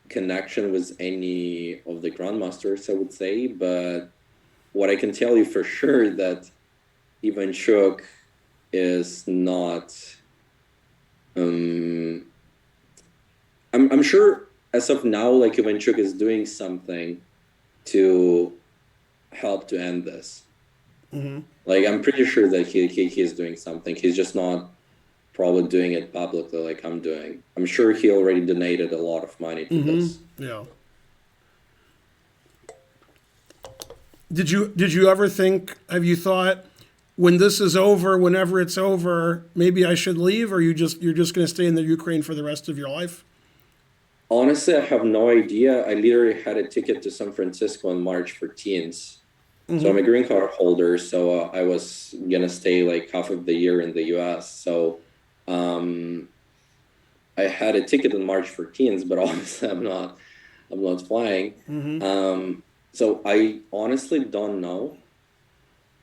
S2: connection with any of the grandmasters, I would say, but what I can tell you for sure that Ivanchuk is not. I'm sure as of now, like Ivanchuk is doing something to help to end this. Like I'm pretty sure that he is doing something. He's just not probably doing it publicly like I'm doing. I'm sure he already donated a lot of money to this.
S1: Yeah. Did you ever think? Have you thought, when this is over, whenever it's over, maybe I should leave, or you're just going to stay in the Ukraine for the rest of your life?
S2: Honestly, I have no idea. I literally had a ticket to San Francisco on March 14th. So I'm a green card holder, so I was gonna stay like half of the year in the US. So I had a ticket on March 14th, but obviously I'm not flying. So I honestly don't know.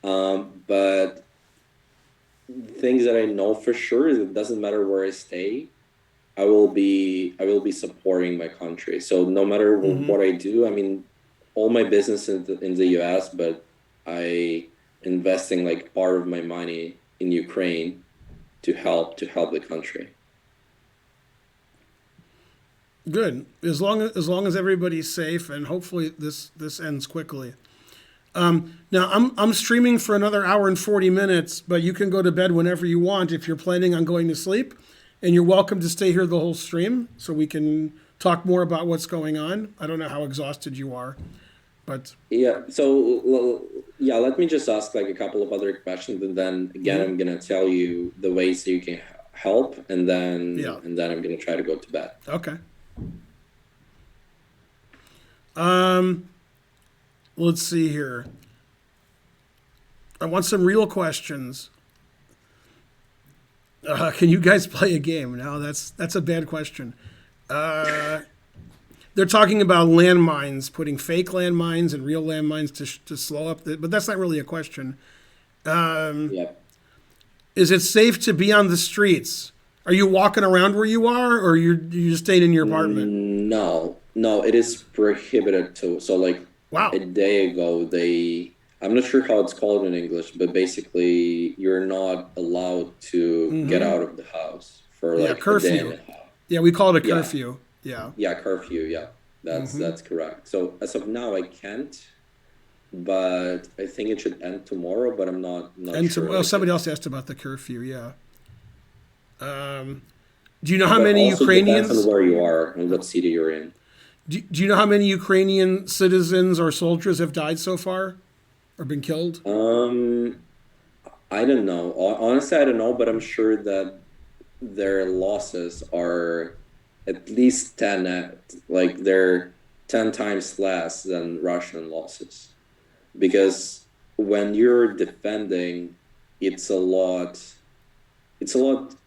S2: But things that I know for sure is it doesn't matter where I stay, I will be supporting my country. So no matter what I do, I mean, all my business in the US, but I investing like part of my money in Ukraine to help the country.
S1: Good. As long as everybody's safe, and hopefully this ends quickly. Now I'm streaming for another hour and 40 minutes, but you can go to bed whenever you want if you're planning on going to sleep, and you're welcome to stay here the whole stream so we can talk more about what's going on. I don't know how exhausted you are, but
S2: yeah. So yeah, let me just ask like a couple of other questions, and then again I'm gonna tell you the ways that you can help, and then I'm gonna try to go to bed.
S1: Okay. Let's see here. I want some real questions. Can you guys play a game? No, that's a bad question. They're talking about landmines, putting fake landmines and real landmines to slow up but that's not really a question. Is it safe to be on the streets? Are you walking around where you are, or you just staying in your apartment?
S2: No, it is prohibited to. So like a day ago, I'm not sure how it's called in English, but basically you're not allowed to get out of the house for like
S1: curfew.
S2: A day and a half.
S1: Yeah, we call it a curfew. Yeah,
S2: curfew. Yeah, that's correct. So as of now, I can't, but I think it should end tomorrow. But I'm not sure.
S1: Well, somebody else asked about the curfew. Yeah. Do you know how many Ukrainians?
S2: Depends on where you are and what city you're in.
S1: Do you know how many Ukrainian citizens or soldiers have died so far, or been killed?
S2: I don't know. Honestly, I don't know, but I'm sure that their losses are at least 10, like they're 10 times less than Russian losses. Because when you're defending, it's a lot.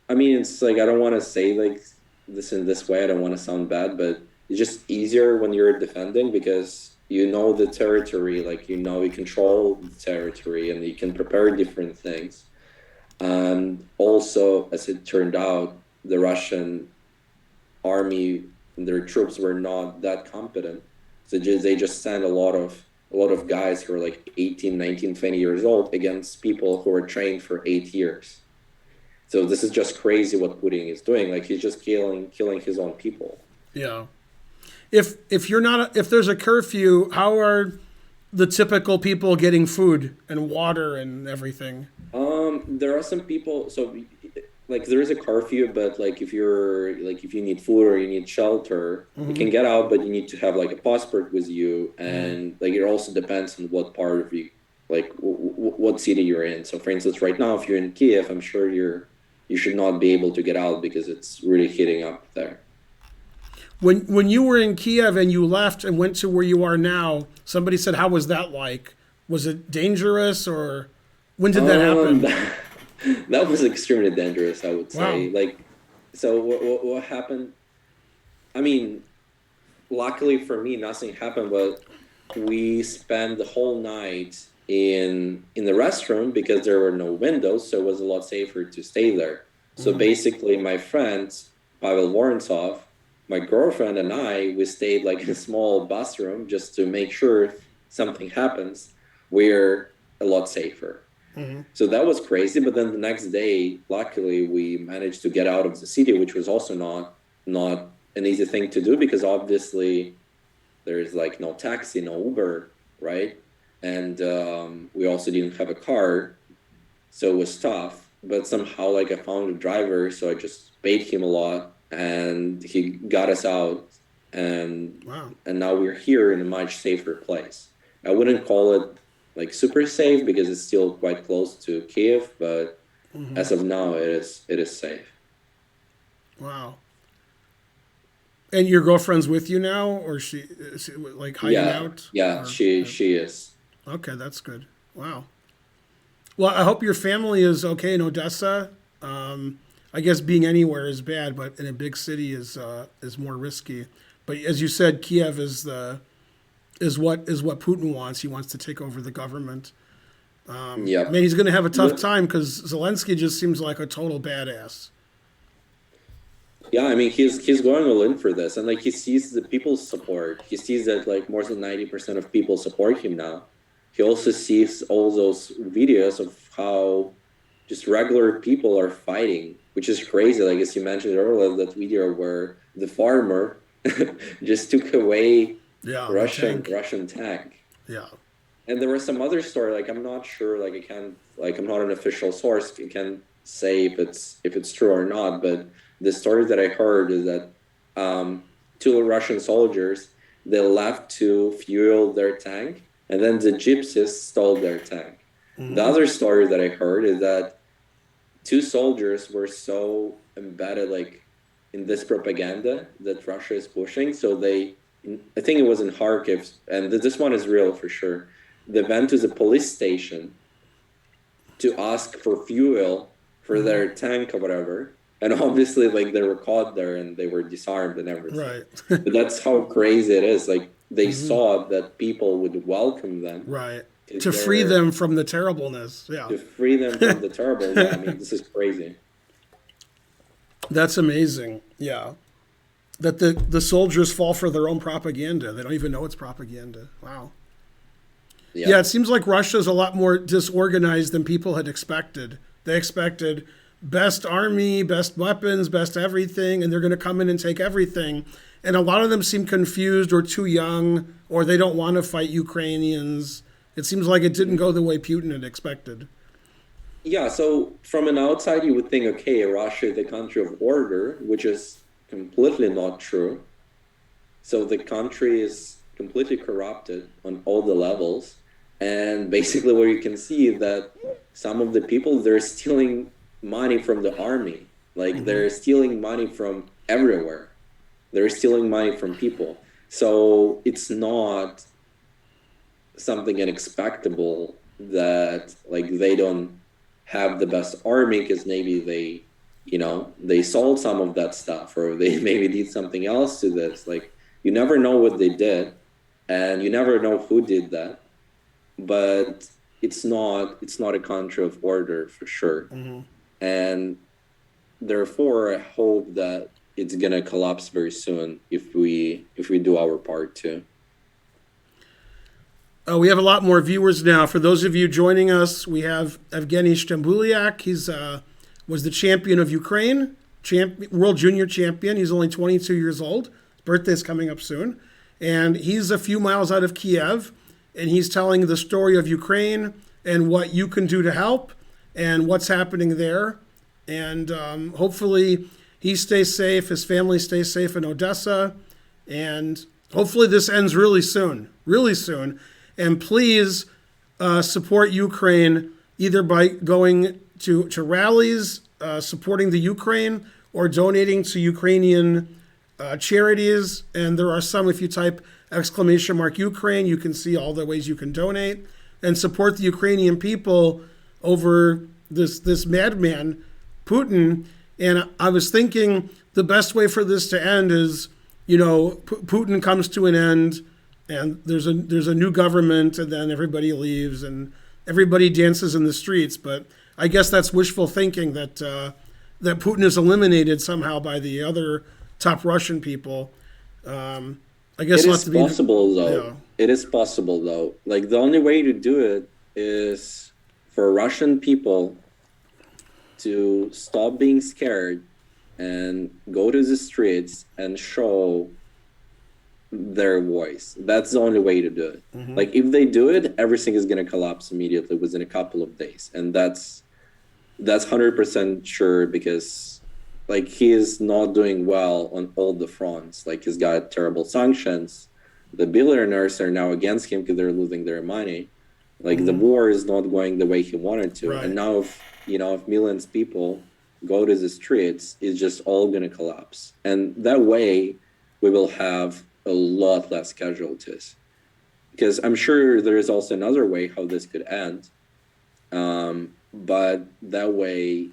S2: I mean, it's like, I don't want to say like this in this way. I don't want to sound bad, but it's just easier when you're defending because you know the territory, like, you control the territory and you can prepare different things. And also, as it turned out, the Russian army and their troops were not that competent. So they just sent a lot of guys who are like 18, 19, 20 years old against people who were trained for 8 years. So this is just crazy what Putin is doing. Like, he's just killing his own people.
S1: Yeah. If there's a curfew, how are the typical people getting food and water and everything?
S2: There are some people. So, like, there is a curfew, but like if you need food or you need shelter, you can get out, but you need to have like a passport with you, and like it also depends on what part of what city you're in. So, for instance, right now, if you're in Kyiv, I'm sure you should not be able to get out because it's really heating up there.
S1: When you were in Kyiv and you left and went to where you are now, somebody said, how was that like? Was it dangerous, or when did that happen?
S2: That was extremely dangerous, I would say.
S1: Wow.
S2: Like, so what happened? I mean, luckily for me, nothing happened, but we spent the whole night in the restroom because there were no windows, so it was a lot safer to stay there. So basically, my friends, Pavel Vorontsov, my girlfriend and we stayed like in a small bathroom just to make sure if something happens, we're a lot safer. So that was crazy. But then the next day, luckily, we managed to get out of the city, which was also not an easy thing to do because obviously there's like no taxi, no Uber, right? And we also didn't have a car, so it was tough. But somehow, like, I found a driver, so I just paid him a lot, and he got us out, and
S1: Wow.
S2: and now we're here in a much safer place. I wouldn't call it like super safe because it's still quite close to Kyiv, but as of now, it is safe.
S1: Wow. And your girlfriend's with you now, or is she like hiding
S2: Yeah,
S1: out?
S2: yeah,
S1: Or,
S2: she is.
S1: okay, that's good. Wow. Well, I hope your family is okay in Odessa. I guess being anywhere is bad, but in a big city is more risky. But as you said, Kiev is what Putin wants. He wants to take over the government.
S2: Yep.
S1: Man, he's going to have a tough
S2: But-
S1: time because Zelensky just seems like a total badass.
S2: Yeah, I mean he's going all in for this, and like he sees the people's support. He sees that like more than 90% of people support him now. He also sees all those videos of how just regular people are fighting, which is crazy. Like as you mentioned earlier, that video where the farmer just took away
S1: Yeah, the
S2: Russian
S1: tank.
S2: Russian tank.
S1: Yeah.
S2: And there was some other story, like I'm not sure, like I can't, like I'm not an official source, I can't say if it's true or not. But the story that I heard is that two Russian soldiers, they left to fuel their tank, and then the gypsies stole their tank. The other story that I heard is that two soldiers were so embedded, like in this propaganda that Russia is pushing, so I think it was in Kharkiv, and this one is real for sure. They went to the police station to ask for fuel for their tank or whatever. And obviously, like, they were caught there and they were disarmed and everything.
S1: Right.
S2: But that's how crazy it is. Like, they saw that people would welcome them.
S1: Right.
S2: 'Cause
S1: To free
S2: they're-
S1: them from the terribleness. Yeah.
S2: To free them from the terrible. Yeah, I mean, this is crazy.
S1: That's amazing. Yeah. That the soldiers fall for their own propaganda. They don't even know it's propaganda. Wow. Yeah, it seems like Russia's a lot more disorganized than people had expected. They expected best army, best weapons, best everything, and they're going to come in and take everything. And a lot of them seem confused or too young, or they don't want to fight Ukrainians. It seems like it didn't go the way Putin had expected.
S2: Yeah, so from an outside, you would think, okay, Russia is the country of order, which is completely not true. So the country is completely corrupted on all the levels. And basically what you can see is that some of the people, they're stealing money from the army. Like they're stealing money from everywhere. They're stealing money from people. So it's not something unexpectable that like they don't have the best army because maybe they sold some of that stuff or they maybe did something else to this. Like you never know what they did and you never know who did that. But it's not a country of order for sure. And therefore I hope that it's gonna collapse very soon if we do our part too.
S1: We have a lot more viewers now. For those of you joining us, we have Evgeny Shtembuliak. He's was the champion of Ukraine, world junior champion. He's only 22 years old. His birthday's coming up soon. And he's a few miles out of Kyiv. And he's telling the story of Ukraine and what you can do to help and what's happening there. And hopefully he stays safe, his family stays safe in Odessa. And hopefully this ends really soon, really soon. And please support Ukraine either by going to rallies, supporting the Ukraine, or donating to Ukrainian charities. And there are some, if you type !Ukraine, you can see all the ways you can donate and support the Ukrainian people over this madman, Putin. And I was thinking the best way for this to end is, Putin comes to an end and there's a new government and then everybody leaves and everybody dances in the streets. But I guess that's wishful thinking that Putin is eliminated somehow by the other top Russian people. I guess
S2: it is possible though.
S1: Yeah.
S2: It is possible though. Like the only way to do it is for Russian people to stop being scared and go to the streets and show their voice. That's the only way to do it. Like if they do it, everything is going to collapse immediately within a couple of days, and that's 100% sure, because like he is not doing well on all the fronts. Like he's got terrible sanctions. The billionaires are now against him because they're losing their money. Like the war is not going the way he wanted to.
S1: Right.
S2: And now if millions of people go to the streets, it's just all going to collapse. And that way we will have a lot less casualties. Because I'm sure there is also another way how this could end. But that way,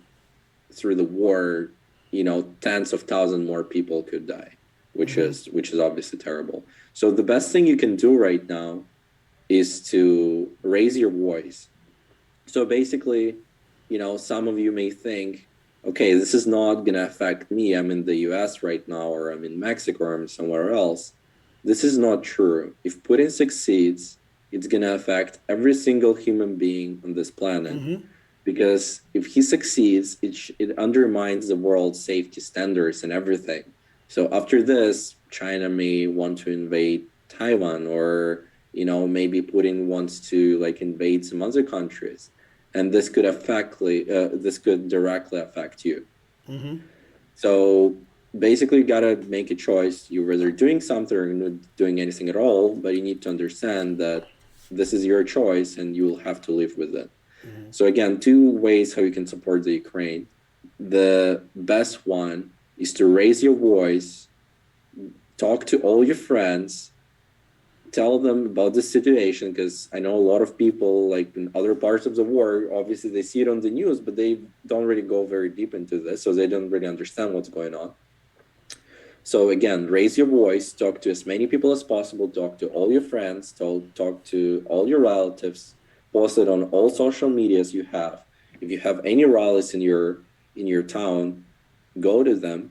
S2: through the war, tens of thousands more people could die, which is obviously terrible. So the best thing you can do right now is to raise your voice. So basically, some of you may think, okay, this is not going to affect me. I'm in the US right now, or I'm in Mexico, or I'm somewhere else. This is not true. If Putin succeeds, it's going to affect every single human being on this planet. Because if he succeeds, it undermines the world's safety standards and everything. So after this, China may want to invade Taiwan, or maybe Putin wants to invade some other countries, and this could directly affect you. So basically, you gotta make a choice. You're either doing something or not doing anything at all, but you need to understand that this is your choice, and you will have to live with it. So again, two ways how you can support the Ukraine. The best one is to raise your voice, talk to all your friends, tell them about the situation, because I know a lot of people in other parts of the war, obviously they see it on the news, but they don't really go very deep into this, so they don't really understand what's going on. So again, raise your voice, talk to as many people as possible, talk to all your friends, talk to all your relatives, post it on all social medias you have. If you have any rallies in your town, go to them.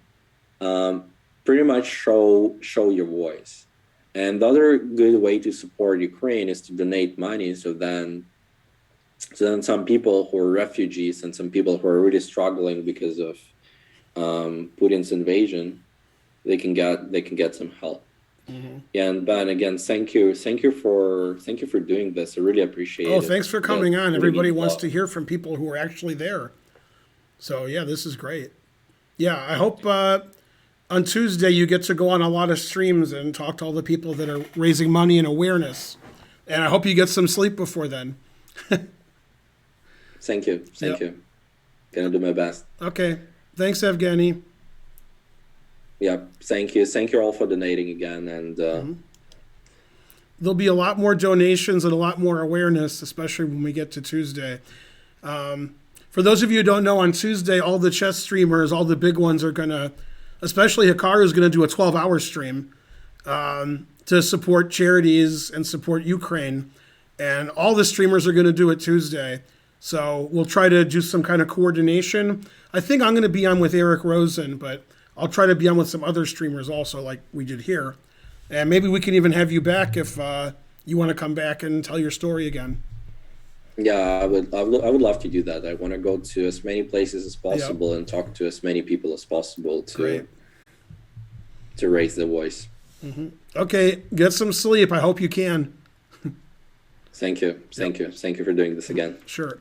S2: Pretty much show your voice. And the other good way to support Ukraine is to donate money. So then some people who are refugees and some people who are really struggling because of Putin's invasion, they can get some help. And Ben, again, thank you for doing this. I really appreciate it.
S1: Oh, thanks for coming on. Everybody wants to hear from people who are actually there. So yeah, this is great. Yeah, I hope on Tuesday you get to go on a lot of streams and talk to all the people that are raising money and awareness. And I hope you get some sleep before then.
S2: Thank you. Gonna do my best.
S1: Okay. Thanks, Evgeny.
S2: Yeah, thank you. Thank you all for donating again. And
S1: there'll be a lot more donations and a lot more awareness, especially when we get to Tuesday. For those of you who don't know, on Tuesday, all the chess streamers, all the big ones are going to, especially Hikaru is going to do a 12-hour stream to support charities and support Ukraine. And all the streamers are going to do it Tuesday. So we'll try to do some kind of coordination. I think I'm going to be on with Eric Rosen, but I'll try to be on with some other streamers also, like we did here. And maybe we can even have you back if you want to come back and tell your story again.
S2: Yeah, I would love to do that. I want to go to as many places as possible and talk to as many people as possible to raise the voice.
S1: Okay, get some sleep. I hope you can.
S2: Thank you. Thank you for doing this again.
S1: Sure.